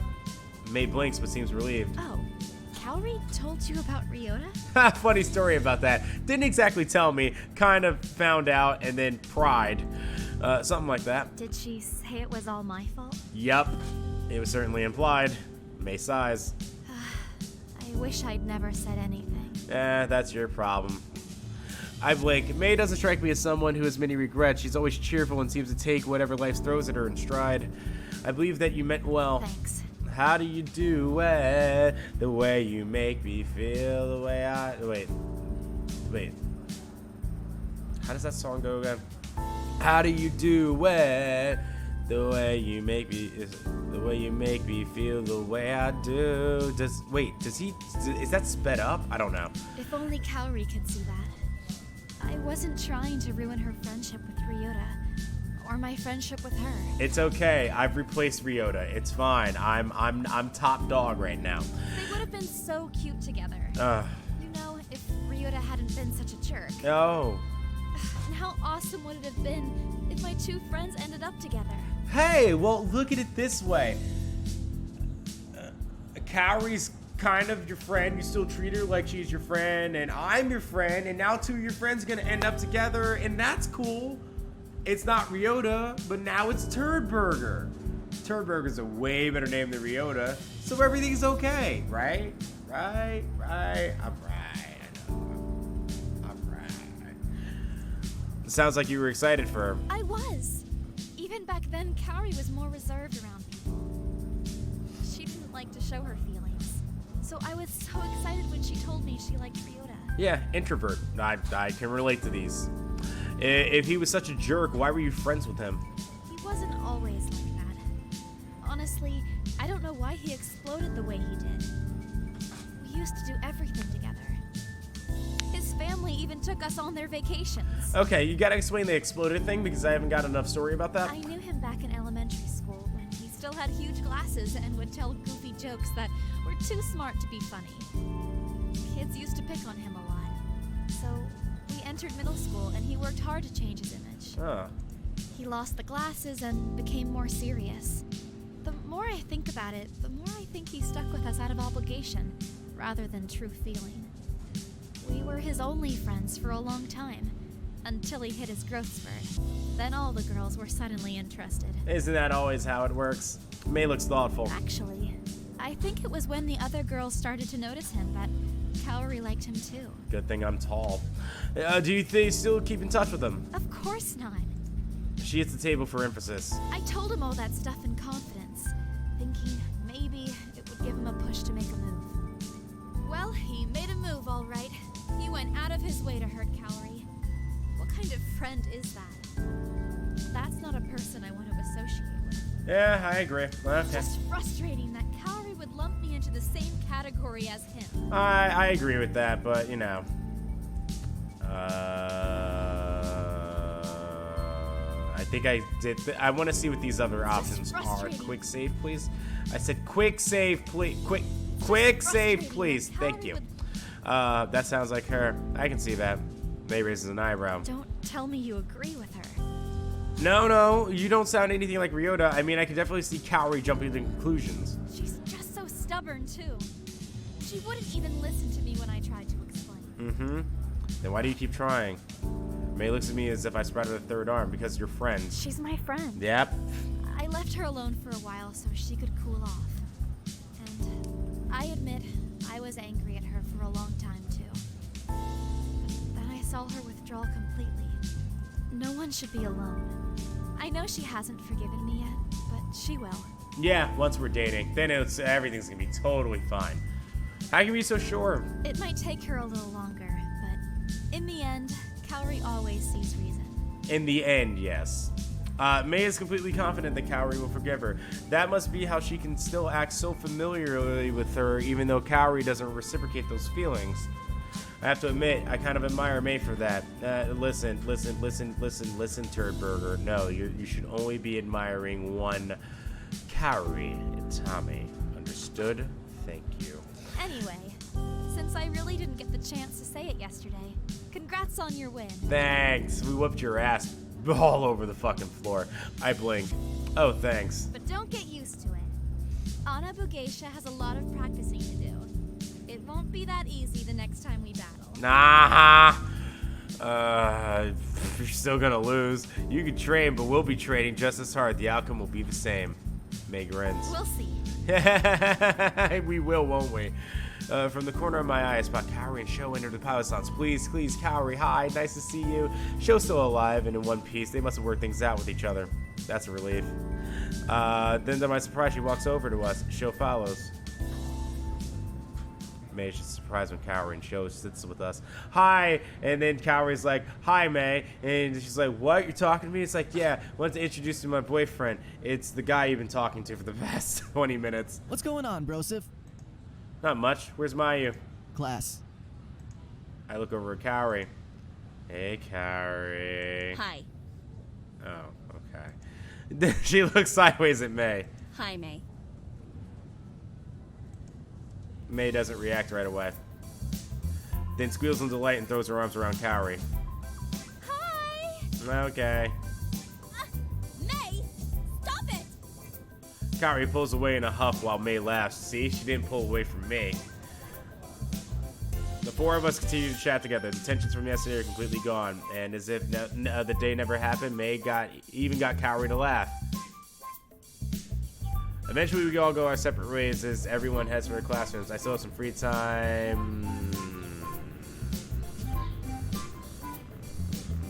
S1: May blinks but seems relieved.
S2: Oh, Kaori told you about Ryota?
S1: Funny story about that. Didn't exactly tell me. Kind of found out and then pried. Something like that.
S2: Did she say it was all my fault?
S1: Yup. It was certainly implied. May sighs.
S2: I wish I'd never said anything.
S1: That's your problem. I blink. May doesn't strike me as someone who has many regrets. She's always cheerful and seems to take whatever life throws at her in stride. I believe that you meant well.
S2: Thanks.
S1: How do you do it? The way you make me feel, the way I... Wait. How does that song go again? How do you do it? The way you make me... The way you make me feel the way I do. Is that sped up? I don't know.
S2: If only Kaori could see that. I wasn't trying to ruin her friendship with Ryota. or my friendship with her.
S1: It's okay. I've replaced Ryota. It's fine. I'm top dog right now.
S2: They would have been so cute together. You know, if Ryota hadn't been such a jerk.
S1: Oh.
S2: And how awesome would it have been if my two friends ended up together?
S1: Hey, well, look at it this way. Kaori's kind of your friend. You still treat her like she's your friend, and I'm your friend, and now two of your friends are gonna end up together, and that's cool. It's not Ryota, but now it's Turd Burger. Turd Burger's a way better name than Ryota, so everything's okay, right? Right. I'm right. I know. I'm right. It sounds like you were excited for her.
S2: I was. Even back then, Kaori was more reserved around people. She didn't like to show her feelings. So I was so excited when she told me she liked Ryota.
S1: Yeah, introvert. I can relate to these. If he was such a jerk, why were you friends with him?
S2: He wasn't always like that. Honestly, I don't know why he exploded the way he did. We used to do everything together. His family even took us on their vacations.
S1: Okay, you gotta explain the exploded thing because I haven't got enough story about that.
S2: I knew him back in elementary school when he still had huge glasses and would tell goofy jokes that were too smart to be funny. Kids used to pick on him a lot. So we entered middle school and he worked hard to change his image.
S1: Huh.
S2: He lost the glasses and became more serious. The more I think about it, the more I think he stuck with us out of obligation rather than true feeling. We were his only friends for a long time, until he hit his growth spurt. Then all the girls were suddenly interested.
S1: Isn't that always how it works? May looks thoughtful.
S2: Actually, I think it was when the other girls started to notice him that Kaori liked him too.
S1: Good thing I'm tall. Do you still keep in touch with him?
S2: Of course not.
S1: She hits the table for emphasis.
S2: I told him all that stuff in confidence, thinking maybe it would give him a push to make a move. Well, he made a move, all right. He went out of his way to hurt Kaori. What kind of friend is that? That's not a person I want to associate with.
S1: Yeah, I agree.
S2: It's
S1: Okay.
S2: just frustrating that Kaori would lump me into the same category as him.
S1: I agree with that, but you know. I think I did. I want to see what these other options are.
S2: frustrating.
S1: Quick save, please. I said quick save, please. Quick save, please. Thank you. That sounds like her. I can see that. May raises an eyebrow.
S2: Don't tell me you agree with her.
S1: No, you don't sound anything like Ryota. I mean, I can definitely see Kaori jumping to conclusions.
S2: She's just so stubborn, too. She wouldn't even listen to me when I tried to explain.
S1: Mm-hmm. Then why do you keep trying? May looks at me as if I sprouted a third arm because you're friends.
S2: She's my friend.
S1: Yep.
S2: I left her alone for a while so she could cool off. And I admit, I was angry at her for a long time, too. Then I saw her withdraw completely. No one should be alone. I know she hasn't forgiven me yet, but she will.
S1: Yeah, once we're dating, then everything's gonna be totally fine. How can you be so sure?
S2: It might take her a little longer, but in the end, Kaori always sees reason.
S1: In the end, yes. May is completely confident that Kaori will forgive her. That must be how she can still act so familiarly with her, even though Kaori doesn't reciprocate those feelings. I have to admit, I kind of admire May for that. Listen, Turd Burger. No, you should only be admiring one Kaori Itami. Understood? Thank you.
S2: Anyway, since I really didn't get the chance to say it yesterday, congrats on your win.
S1: Thanks. We whooped your ass all over the fucking floor. I blink. Oh, thanks.
S2: But don't get used to it. Ana Bugeisha has a lot of practicing to do. It won't be that easy the next time we battle.
S1: Nah. You're still gonna lose. You can train, but we'll be training just as hard. The outcome will be the same. May grins.
S2: We'll see.
S1: We will, won't we? From the corner of my eye, I spot Kaori and Sho enter the pilot's lounge. Please, Kaori, hi, nice to see you. Sho's still alive and in one piece. They must have worked things out with each other. That's a relief. Then to my surprise, she walks over to us. Sho follows. May is just surprised when Kaori and Sho sits with us. Hi! And then Kaori's like, hi, May. And she's like, what? You're talking to me? It's like, yeah, I want to introduce you to my boyfriend. It's the guy you've been talking to for the past 20 minutes.
S5: What's going on, Brosif?
S1: Not much. Where's Mayu?
S5: Class.
S1: I look over at Kaori. Hey, Kaori.
S6: Hi.
S1: Oh, Okay. She looks sideways at May.
S6: Hi, May.
S1: May doesn't react right away. Then squeals in delight and throws her arms around Kaori.
S6: Hi!
S1: Okay.
S6: May! Stop it!
S1: Kaori pulls away in a huff while May laughs. See, she didn't pull away from me. The four of us continue to chat together. The tensions from yesterday are completely gone. And as if the day never happened, May even got Kaori to laugh. Eventually, we all go our separate ways as everyone heads for their classrooms. I still have some free time.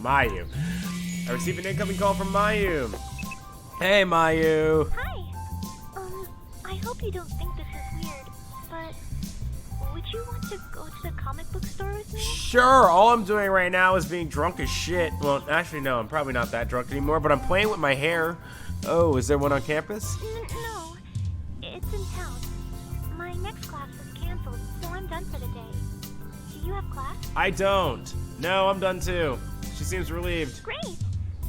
S1: Mayu. I received an incoming call from Mayu. Hey, Mayu.
S10: Hi. I hope you don't think this is weird, but would you want to go to the comic book store with me?
S1: Sure. All I'm doing right now is being drunk as shit. Well, actually, no. I'm probably not that drunk anymore, but I'm playing with my hair. Oh, is there one on campus?
S10: No. It's in town. My next class was canceled, so I'm done for the day. Do you have class?
S1: I don't. No, I'm done too. She seems relieved.
S10: Great!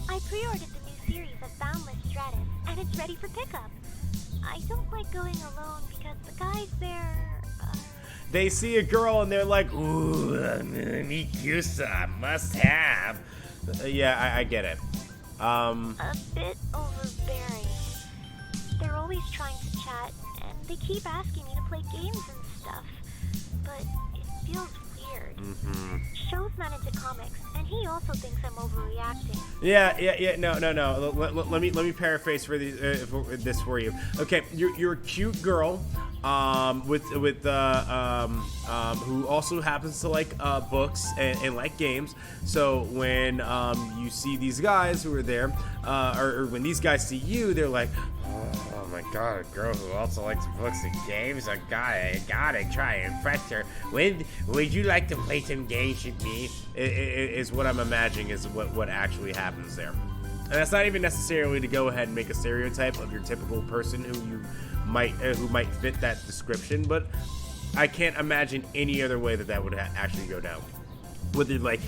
S10: I pre-ordered the new series of Boundless Stratus, and it's ready for pickup. I don't like going alone because the guys there,
S1: They see a girl and they're like, ooh, Mikusa, must have. Yeah, I get it.
S10: a bit overbearing. They're always trying to chat, and they keep asking me to play games and stuff. But it feels weird. Sho's not into comics, and he also thinks I'm overreacting.
S1: Yeah. No. Let me paraphrase for this for you. Okay, you're a cute girl, who also happens to like books and like games. So when you see these guys who are there, or when these guys see you, they're like, oh my god, a girl who also likes books and games. I gotta try and impress her. Would you like to play some games with me? Is what I'm imagining is what actually happens there. And that's not even necessarily to go ahead and make a stereotype of your typical person who might fit that description, but I can't imagine any other way that would actually go down. Whether like,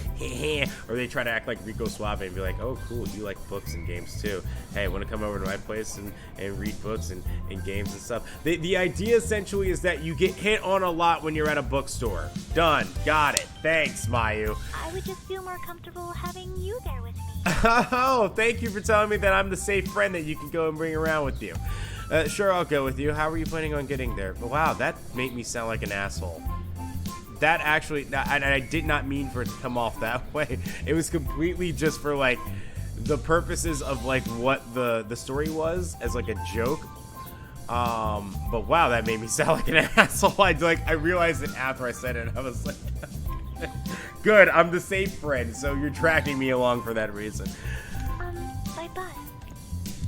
S1: or they try to act like Rico Suave and be like, oh cool, you like books and games too. Hey, want to come over to my place and read books and games and stuff. The idea essentially is that you get hit on a lot when you're at a bookstore. Done. Got it. Thanks, Mayu.
S10: I would just feel more comfortable having you there with me.
S1: Oh, thank you for telling me that I'm the safe friend that you can go and bring around with you. Sure, I'll go with you. How are you planning on getting there? Wow, that made me sound like an asshole. That actually, and I did not mean for it to come off that way. It was completely just for like the purposes of like what the story was as like a joke. But wow, that made me sound like an asshole. I realized it after I said it. I was like, good, I'm the safe friend, so you're tracking me along for that reason.
S10: By bus.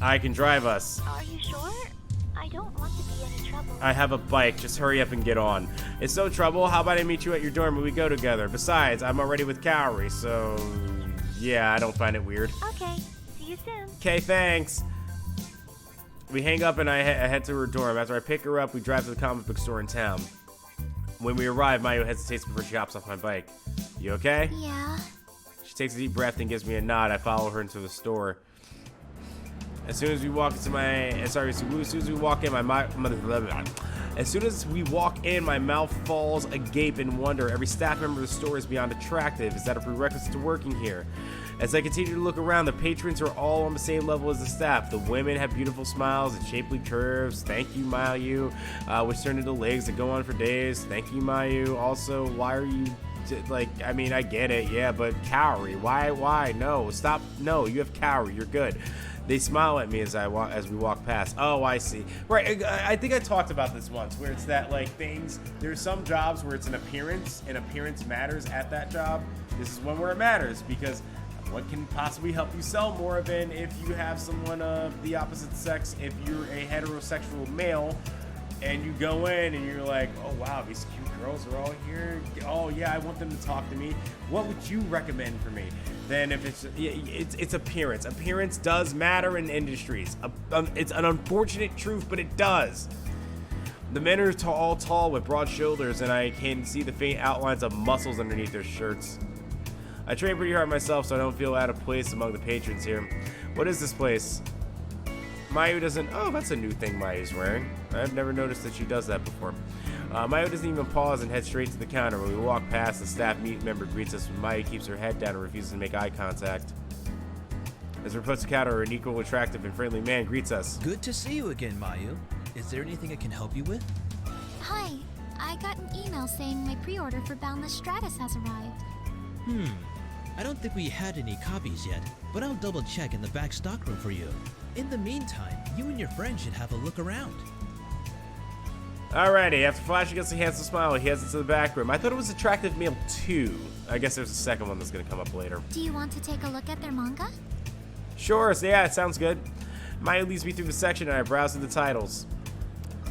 S1: I can drive us.
S10: Are you sure? I don't want to be any trouble.
S1: I have a bike. Just hurry up and get on. It's no trouble. How about I meet you at your dorm and we go together? Besides, I'm already with Kaori, so yeah, I don't find it weird.
S10: Okay. See you soon.
S1: Okay, thanks. We hang up and I head to her dorm. After I pick her up, we drive to the comic book store in town. When we arrive, Mayu hesitates before she hops off my bike. You okay?
S2: Yeah.
S1: She takes a deep breath and gives me a nod. I follow her into the store. As soon as we walk in, my mouth falls agape in wonder. Every staff member of the store is beyond attractive. Is that a prerequisite to working here? As I continue to look around, the patrons are all on the same level as the staff. The women have beautiful smiles and shapely curves. Thank you, Mayu. Which turn into legs that go on for days. Thank you, Mayu. Also, why are you... I mean, I get it, yeah, but Kaori, why? No, stop. No, you have Kaori. You're good. They smile at me as we walk past. Oh, I see. Right, I think I talked about this once, where it's that like things. There's some jobs where it's an appearance, and appearance matters at that job. This is one where it matters because what can possibly help you sell more than if you have someone of the opposite sex? If you're a heterosexual male, and you go in and you're like, oh wow, these cute girls are all here. Oh yeah, I want them to talk to me. What would you recommend for me? Then if it's appearance. Appearance does matter in industries. It's an unfortunate truth, but it does. The men are all tall with broad shoulders, and I can see the faint outlines of muscles underneath their shirts. I train pretty hard myself, so I don't feel out of place among the patrons here. What is this place? Mayu doesn't... Oh, that's a new thing Mayu's wearing. I've never noticed that she does that before. Mayu doesn't even pause and head straight to the counter. When we walk past, the staff member greets us when Mayu keeps her head down and refuses to make eye contact. As we approach the counter, an equal, attractive, and friendly man greets us.
S4: Good to see you again, Mayu. Is there anything I can help you with?
S2: Hi, I got an email saying my pre-order for Boundless Stratus has arrived.
S4: I don't think we had any copies yet, but I'll double check in the back stockroom for you. In the meantime, you and your friend should have a look around.
S1: Alrighty, after Flash gets a handsome smile, he heads into the back room. I thought it was Attractive Male 2. I guess there's a second one that's gonna come up later.
S2: Do you want to take a look at their manga?
S1: Sure, so yeah, it sounds good. Maya leads me through the section and I browse through the titles.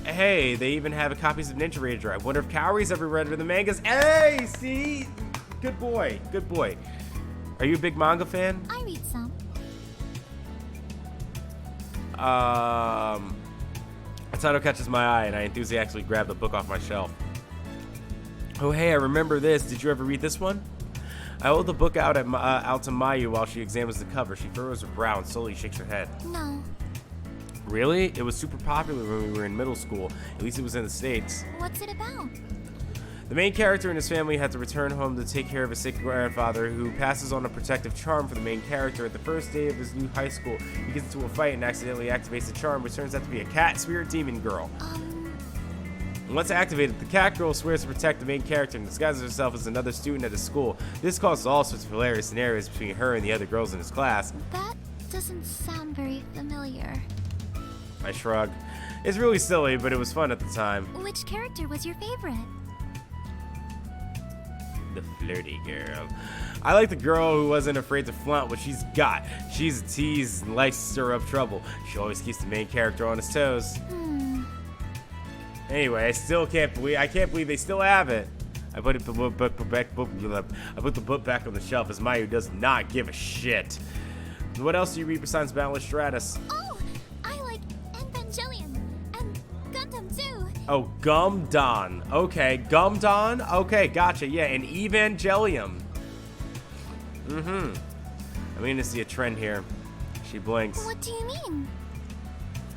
S1: Hey, they even have copies of Ninja Raider. I wonder if Kaori's ever read the mangas. Hey, see? Good boy, good boy. Are you a big manga fan?
S2: I read some.
S1: A title catches my eye and I enthusiastically grab the book off my shelf. Oh hey, I remember this. Did you ever read this one? I hold the book out to Mayu while she examines the cover. She furrows her brow and slowly shakes her head.
S2: No.
S1: Really? It was super popular when we were in middle school. At least it was in the States.
S2: What's it about?
S1: The main character and his family had to return home to take care of a sick grandfather who passes on a protective charm for the main character. At the first day of his new high school, he gets into a fight and accidentally activates the charm, which turns out to be a cat spirit demon girl. And once activated, the cat girl swears to protect the main character and disguises herself as another student at his school. This causes all sorts of hilarious scenarios between her and the other girls in his class.
S2: That doesn't sound very familiar.
S1: I shrug. It's really silly, but it was fun at the time.
S2: Which character was your favorite?
S1: The flirty girl. I like the girl who wasn't afraid to flaunt what she's got. She's a tease and likes to stir up trouble. She always keeps the main character on his toes. Anyway, I can't believe they still have it. I put the book back on the shelf as Mayu does not give a shit. What else do you read besides Boundless Stratus?
S2: Oh, I like Evangelion and Gundam too.
S1: Oh, Gumdon. Okay, Gumdon? Okay, gotcha. Yeah, and Evangelion. I'm beginning to see a trend here. She blinks.
S2: What do you mean?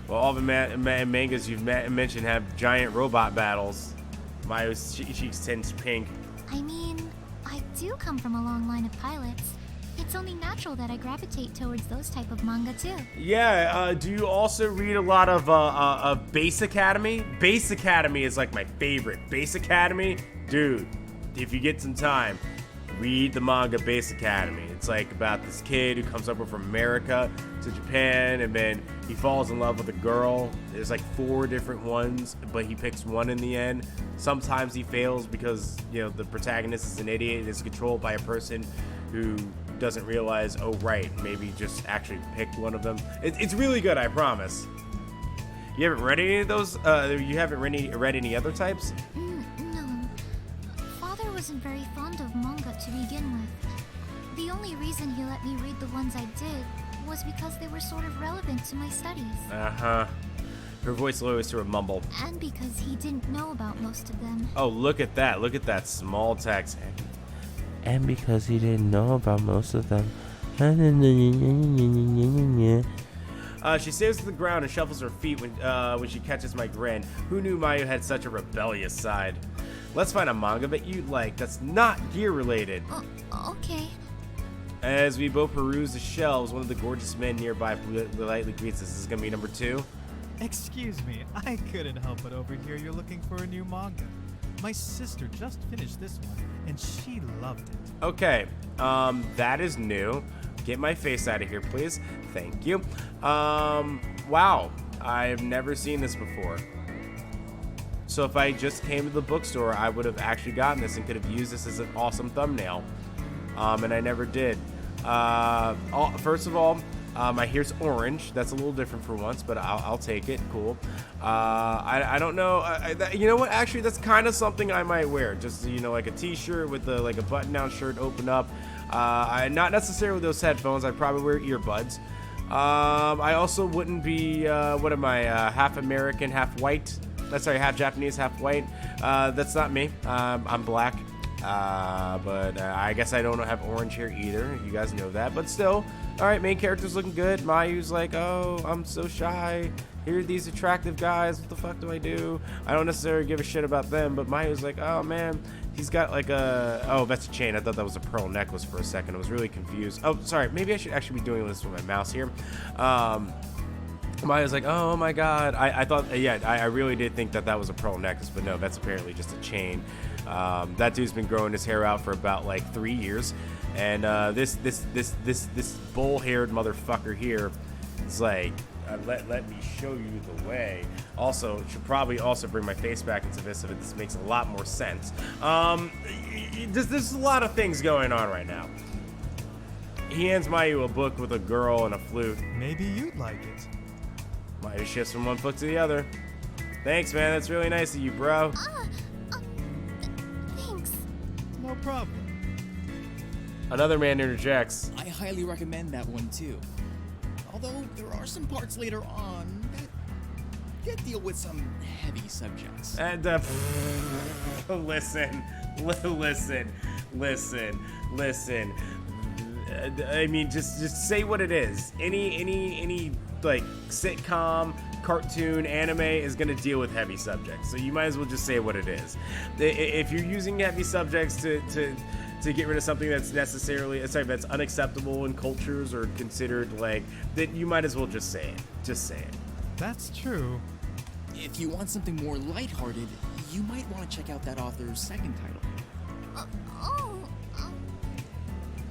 S1: Well, all the mangas you've mentioned have giant robot battles. Mayu's cheeks tinge pink.
S2: I mean, I do come from a long line of pilots. It's only natural that I gravitate towards those type of manga too.
S1: Yeah, do you also read a lot of Base Academy? Base Academy is like my favorite. Base Academy? Dude, if you get some time, read the manga Base Academy. It's like about this kid who comes over from America to Japan and then he falls in love with a girl. There's like 4 different ones, but he picks one in the end. Sometimes he fails because, you know, the protagonist is an idiot and is controlled by a person who doesn't realize, oh right, maybe just actually picked one of them. It's really good, I promise. You haven't read any of those? You haven't read any other types?
S2: No. Father wasn't very fond of manga to begin with. The only reason he let me read the ones I did was because they were sort of relevant to my studies.
S1: Uh-huh. Her voice lowers to a mumble.
S2: And because he didn't know about most of them.
S1: Oh, look at that. Look at that small text. And because he didn't know about most of them. She stares to the ground and shuffles her feet when she catches my grin. Who knew Mayu had such a rebellious side? Let's find a manga that you'd like that's not gear related.
S2: Okay.
S1: As we both peruse the shelves, one of the gorgeous men nearby politely greets us. This is gonna be number 2.
S11: Excuse me, I couldn't help but overhear you're looking for a new manga. My sister just finished this one, and she loved it.
S1: Okay, that is new. Get my face out of here, please. Thank you. Wow, I've never seen this before. So if I just came to the bookstore, I would have actually gotten this and could have used this as an awesome thumbnail. And I never did. First of all, my hair's orange. That's a little different for once, but I'll take it. Cool. I don't know. You know what? Actually, that's kind of something I might wear. Just, you know, like a t-shirt with like a button-down shirt open up. Not necessarily those headphones. I'd probably wear earbuds. I also wouldn't be, what am I, half American, half white? Sorry, half Japanese, half white. That's not me. I'm black. But I guess I don't have orange hair either. You guys know that. But still, all right, main character's looking good. Mayu's like, oh, I'm so shy. Here are these attractive guys. What the fuck do I do? I don't necessarily give a shit about them, but Mayu's like, oh, man. He's got like a... Oh, that's a chain. I thought that was a pearl necklace for a second. I was really confused. Oh, sorry. Maybe I should actually be doing this with my mouse here. Maya's like, oh my god. I thought, yeah, I really did think that was a pearl necklace, but no, that's apparently just a chain. That dude's been growing his hair out for about like 3 years, and this bull-haired motherfucker here is like, let me show you the way. Also, should probably also bring my face back into this so that this makes a lot more sense. There's a lot of things going on right now. He hands Mayu a book with a girl and a flute.
S11: Maybe you'd like it.
S1: Mayu shifts from one foot to the other. Thanks, man. That's really nice of you, bro.
S8: Thanks.
S11: No problem.
S1: Another man interjects.
S5: I highly recommend that one too. Although there are some parts later on that deal with some heavy subjects.
S1: And listen. I mean, just say what it is. Any like sitcom, cartoon, anime is gonna deal with heavy subjects. So you might as well just say what it is. If you're using heavy subjects to get rid of something that's that's unacceptable in cultures or considered like that, you might as well just say it. Just say it.
S11: That's true.
S5: If you want something more lighthearted, you might want to check out that author's second title.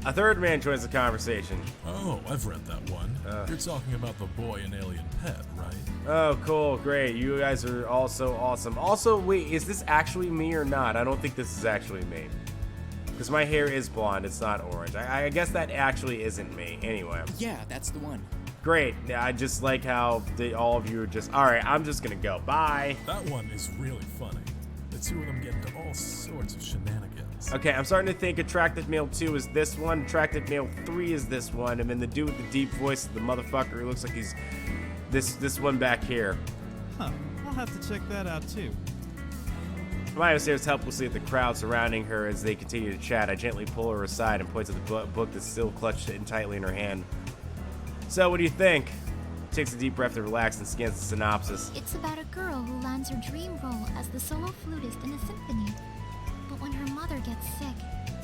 S1: A third man joins the conversation.
S12: Oh, I've read that one. You're talking about the boy and alien pet, right?
S1: Oh, cool, great. You guys are also awesome. Also, wait, is this actually me or not? I don't think this is actually me. Because my hair is blonde, it's not orange. I guess that actually isn't me. Anyway.
S5: Yeah, that's the one.
S1: Great. I just like how all of you are just, all right, I'm just going to go. Bye.
S12: That one is really funny. The two of them get into all sorts of shenanigans.
S1: Okay, I'm starting to think Attractive Male 2 is this one, Attractive Male 3 is this one, and then the dude with the deep voice, the motherfucker who looks like he's this one back here.
S11: Huh. I'll have to check that out too.
S1: Maya stares helplessly at the crowd surrounding her as they continue to chat. I gently pull her aside and point to the book that's still clutched in tightly in her hand. So, what do you think? Takes a deep breath to relax and scans the synopsis.
S2: It's about a girl who lands her dream role as the solo flutist in a symphony. But when her mother gets sick,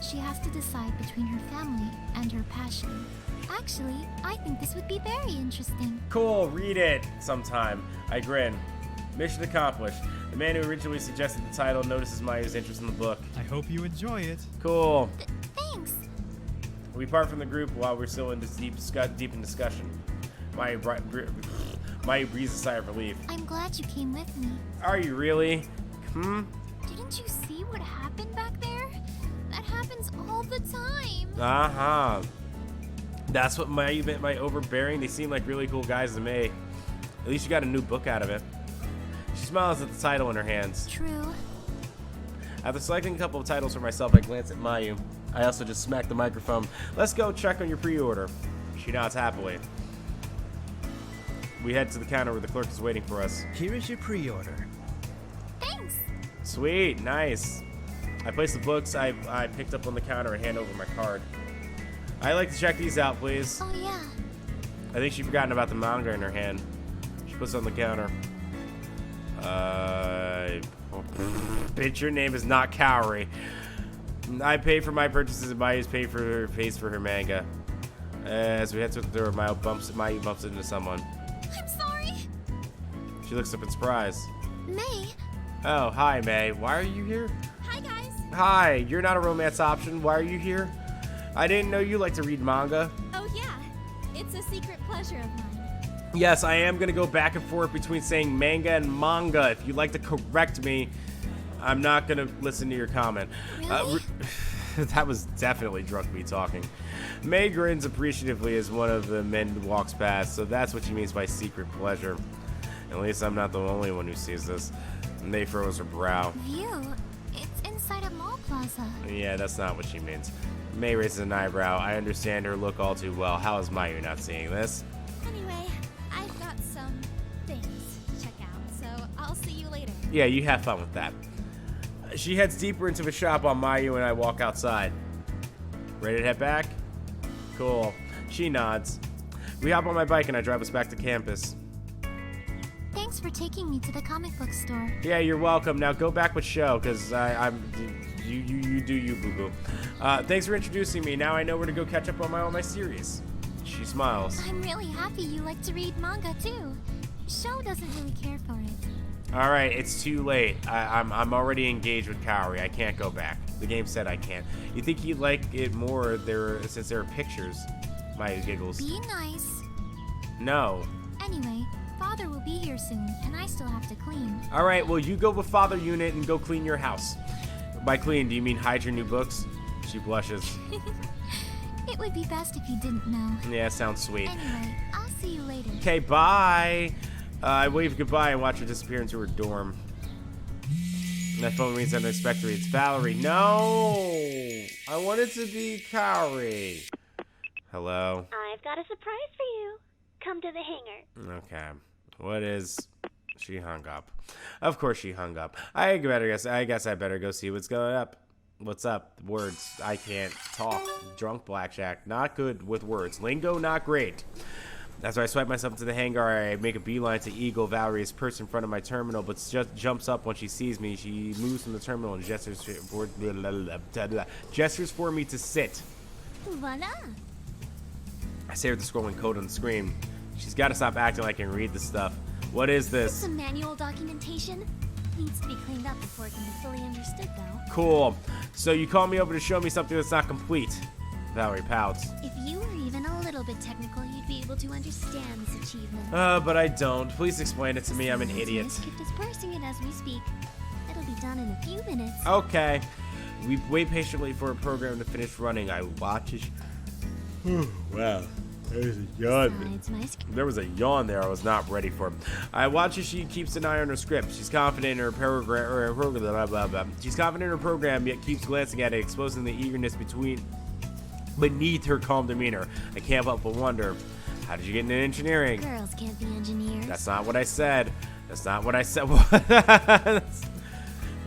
S2: she has to decide between her family and her passion. Actually, I think this would be very interesting.
S1: Cool, read it sometime. I grin. Mission accomplished. The man who originally suggested the title notices Mayu's interest in the book.
S11: I hope you enjoy it.
S1: Cool.
S2: Thanks.
S1: We part from the group while we're still in this deep in discussion. Mayu breathes a sigh of relief.
S2: I'm glad you came with me.
S1: Are you really?
S2: Didn't you see what happened back there? That happens all the time.
S1: Uh-huh. That's what Mayu meant by overbearing. They seem like really cool guys to me. At least you got a new book out of it. She smiles at the title in her hands.
S2: True.
S1: After selecting a couple of titles for myself, I glance at Mayu. I also just smacked the microphone. Let's go check on your pre-order. She nods happily. We head to the counter where the clerk is waiting for us.
S4: Here is your pre-order.
S2: Thanks.
S1: Sweet, nice. I place the books I picked up on the counter and hand over my card. I'd like to check these out, please.
S2: Oh, yeah.
S1: I think she'd forgotten about the manga in her hand. She puts it on the counter. Bitch, your name is not Kaori. I pay for my purchases and Mayu's pays for her manga. As we head to the door, Mayu bumps into someone.
S2: I'm sorry.
S1: She looks up in surprise.
S8: May.
S1: Oh, hi, May. Why are you here?
S6: Hi, guys.
S1: Hi, you're not a romance option. Why are you here? I didn't know you like to read manga.
S6: Oh, yeah. It's a secret pleasure of mine.
S1: Yes, I am going to go back and forth between saying manga and manga. If you'd like to correct me, I'm not going to listen to your comment.
S2: Really?
S1: That was definitely drunk me talking. May grins appreciatively as one of the men walks past, so that's what she means by secret pleasure. At least I'm not the only one who sees this. May furrows her brow.
S2: View? It's inside a mall plaza.
S1: Yeah, that's not what she means. May raises an eyebrow. I understand her look all too well. How is Mayu not seeing this?
S6: Anyway, I've got some things to check out, so I'll see you later.
S1: Yeah, you have fun with that. She heads deeper into the shop while Mayu and I walk outside. Ready to head back? Cool. She nods. We hop on my bike and I drive us back to campus.
S2: Thanks for taking me to the comic book store.
S1: Yeah, you're welcome. Now go back with show, because you do you, boo-boo. Thanks for introducing me. Now I know where to go catch up on all my series. She smiles.
S2: I'm really happy you like to read manga too. Sho doesn't really care for it.
S1: All right, it's too late. I'm already engaged with Kaori. I can't go back. The game said I can't. You think he'd like it more since there are pictures? Maya giggles.
S2: Be nice.
S1: No.
S2: Anyway, Father will be here soon, and I still have to clean.
S1: All right, well, you go with Father Unit and go clean your house. By clean, do you mean hide your new books? She blushes.
S2: It would be best if you didn't know.
S1: Yeah, sounds sweet.
S2: Anyway, I'll see you later.
S1: Okay, bye. I wave goodbye and watch her disappear into her dorm. My phone rings unexpectedly. It's Valerie. No! I want it to be Kaori. Hello?
S10: I've got a surprise for you. Come to the hangar.
S1: Okay. What is... She hung up. Of course she hung up. I guess I better go see what's going up. What's up? Words. I can't talk. Drunk blackjack. Not good with words. Lingo, not great. As I swipe myself into the hangar, I make a beeline to Eagle. Valerie is perched in front of my terminal, but just jumps up when she sees me. She moves from the terminal and gestures for me to sit.
S8: Voila!
S1: I stare at the scrolling code on the screen. She's got to stop acting like I can read the stuff. What is this?
S8: It's some manual documentation. Needs to be cleaned up before it can be fully understood, though.
S1: Cool. So you call me over to show me something that's not complete. Valerie pouts.
S8: If you were even a little bit technical, you'd be able to understand this achievement.
S1: But I don't. Please explain it to me. I'm an idiot.
S8: Skip is parsing it as we speak. It'll be done in a few minutes.
S1: Okay. We wait patiently for a program to finish running. I watch as... Wow. There's a yawn. There was a yawn there I was not ready for. I watch as she keeps an eye on her script. She's confident in her program, She's confident in her program, yet keeps glancing at it, exposing the eagerness beneath her calm demeanor. I can't help but wonder, how did you get into engineering?
S8: Girls can't be engineers.
S1: That's not what I said. That's not what I said.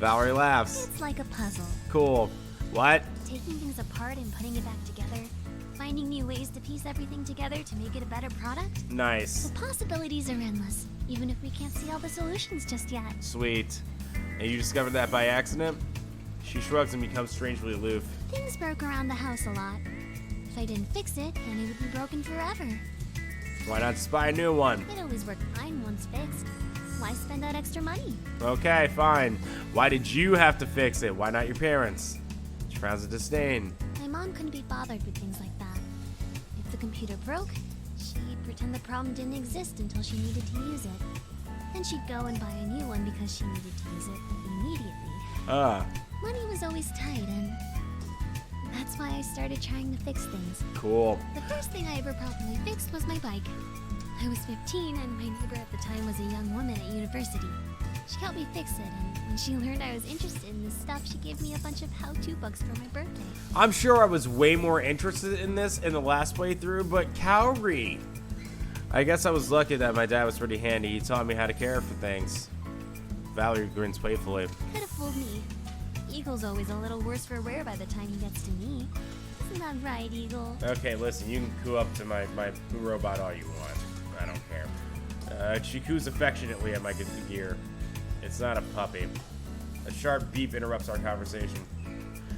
S1: Valerie laughs.
S8: It's like a puzzle.
S1: Cool. What?
S8: Taking things apart and putting it back together. Finding new ways to piece everything together to make it a better product.
S1: Nice.
S8: The possibilities are endless, even if we can't see all the solutions just yet.
S1: Sweet. And you discovered that by accident? She shrugs and becomes strangely aloof.
S8: Things broke around the house a lot. If I didn't fix it, then it would be broken forever.
S1: Why not just buy a new one?
S8: It always worked fine once fixed. Why spend that extra money?
S1: Okay, fine. Why did you have to fix it? Why not your parents? She frowns in disdain.
S8: My mom couldn't be bothered with things like that. If the computer broke, she'd pretend the problem didn't exist until she needed to use it. Then she'd go and buy a new one because she needed to use it immediately. Money was always tight, and that's why I started trying to fix things.
S1: Cool.
S8: The first thing I ever properly fixed was my bike. I was 15, and my neighbor at the time was a young woman at university. She helped me fix it, and when she learned I was interested in this stuff, she gave me a bunch of how-to books for my birthday.
S1: I'm sure I was way more interested in this in the last playthrough, but Kaori. I guess I was lucky that my dad was pretty handy. He taught me how to care for things. Valerie grins playfully.
S8: Could have fooled me. Eagle's always a little worse for wear by the time he gets to me. Isn't that right, Eagle?
S1: Okay, listen, you can coo up to my poo robot all you want. I don't care. She coos affectionately at my gear. It's not a puppy. A sharp beep interrupts our conversation.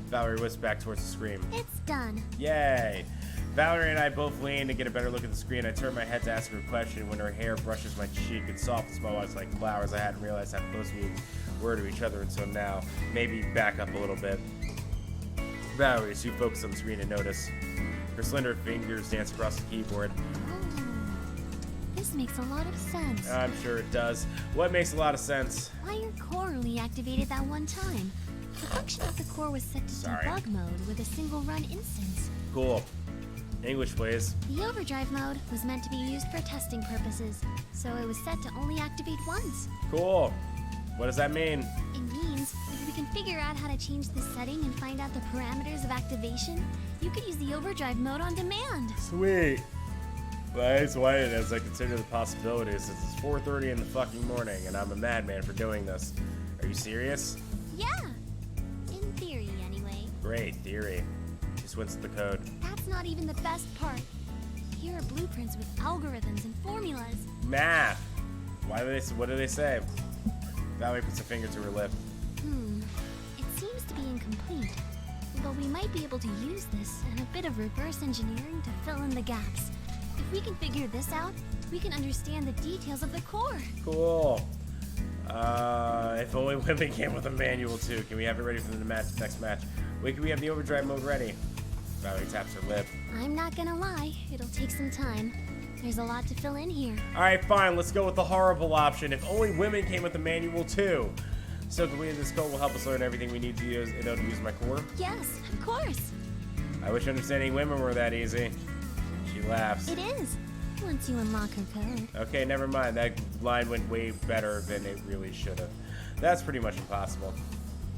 S1: Valerie whisks back towards the screen.
S8: It's done.
S1: Yay! Valerie and I both lean to get a better look at the screen. I turn my head to ask her a question when her hair brushes my cheek and softens my eyes like flowers. I hadn't realized how close we were to each other until now. Maybe back up a little bit. Valerie, as you focus on the screen and notice. Her slender fingers dance across the keyboard.
S8: This makes a lot of sense.
S1: I'm sure it does. What makes a lot of sense?
S8: Why your core only activated that one time? The function of the core was set to debug mode with a single run instance.
S1: Cool. English, please.
S8: The overdrive mode was meant to be used for testing purposes, so it was set to only activate once.
S1: Cool. What does that mean?
S8: It means if we can figure out how to change this setting and find out the parameters of activation, you could use the overdrive mode on demand.
S1: Sweet. That's why as I consider the possibilities, since it's 4:30 in the fucking morning and I'm a madman for doing this. Are you serious?
S8: Yeah.
S1: Great theory. Just went to the code.
S8: That's not even the best part. Here are blueprints with algorithms and formulas.
S1: Math. What do they say? Valerie puts a finger to her lip.
S8: It seems to be incomplete. But we might be able to use this and a bit of reverse engineering to fill in the gaps. If we can figure this out, we can understand the details of the core.
S1: Cool. If only women came with a manual too. Can we have it ready for the next match? Wait, can we have the overdrive mode ready? Valerie taps her lip.
S8: I'm not gonna lie, it'll take some time. There's a lot to fill in here.
S1: Alright, fine, let's go with the horrible option. If only women came with a manual too. So completing this code will help us learn everything we need to use in order to use my core.
S8: Yes, of course.
S1: I wish understanding women were that easy. She laughs.
S8: It is, once you unlock her code.
S1: Okay, never mind. That line went way better than it really should have. That's pretty much impossible.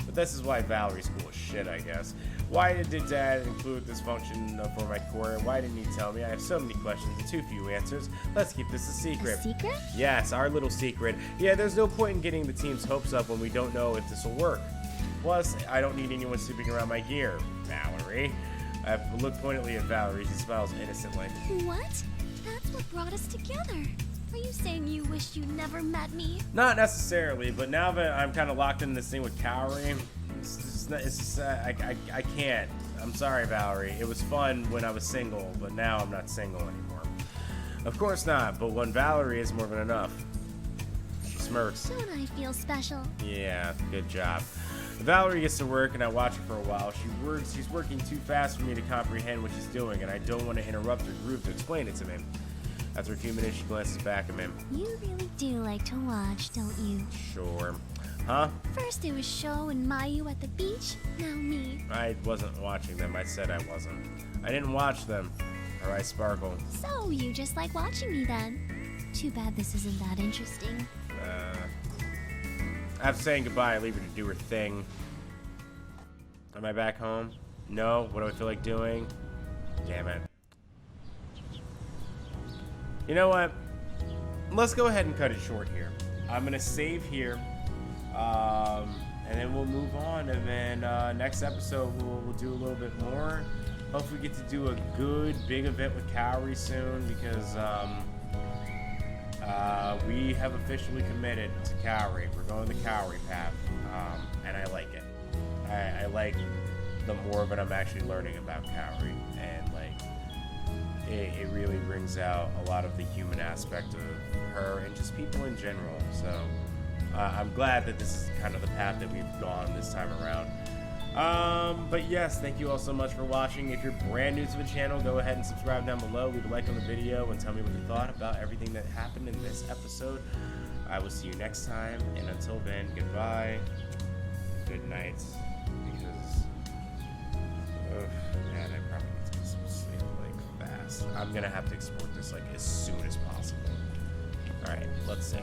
S1: But this is why Valerie's cool as shit, I guess. Why did Dad include this function for my core? Why didn't he tell me? I have so many questions and too few answers. Let's keep this a secret.
S8: A secret?
S1: Yes, our little secret. Yeah, there's no point in getting the team's hopes up when we don't know if this will work. Plus, I don't need anyone snooping around my gear, Valerie. I look pointedly at Valerie. She smiles innocently.
S8: What? That's what brought us together. Are you saying you wish you never met me?
S1: Not necessarily, but now that I'm kind of locked in this thing with Kaori, I can't. I'm sorry, Valerie. It was fun when I was single, but now I'm not single anymore. Of course not, but when Valerie is more than enough. She smirks.
S8: Don't I feel special?
S1: Yeah, good job. Valerie gets to work, and I watch her for a while. She's working too fast for me to comprehend what she's doing, and I don't want to interrupt her groove to explain it to me. After a few minutes, she glances back at me.
S8: You really do like to watch, don't you?
S1: Sure. Huh?
S8: First it was Sho and Mayu at the beach, now me.
S1: I wasn't watching them. I said I wasn't. I didn't watch them. Her eyes sparkle.
S8: So you just like watching me then? Too bad this isn't that interesting.
S1: After saying goodbye, I leave her to do her thing. Am I back home? No? What do I feel like doing? Damn it. You know what? Let's go ahead and cut it short here. I'm gonna save here, and then we'll move on. And then next episode we'll do a little bit more. Hopefully, we get to do a good big event with Kaori soon because we have officially committed to Kaori. We're going the Kaori path, and I like it. I like the more that I'm actually learning about Kaori, and like. It really brings out a lot of the human aspect of her and just people in general. So I'm glad that this is kind of the path that we've gone this time around. But yes, thank you all so much for watching. If you're brand new to the channel, go ahead and subscribe down below. Leave a like on the video and tell me what you thought about everything that happened in this episode. I will see you next time. And until then, goodbye. Good night. Because, man, I probably need to get some sleep. I'm gonna have to export this like as soon as possible. Alright, let's save.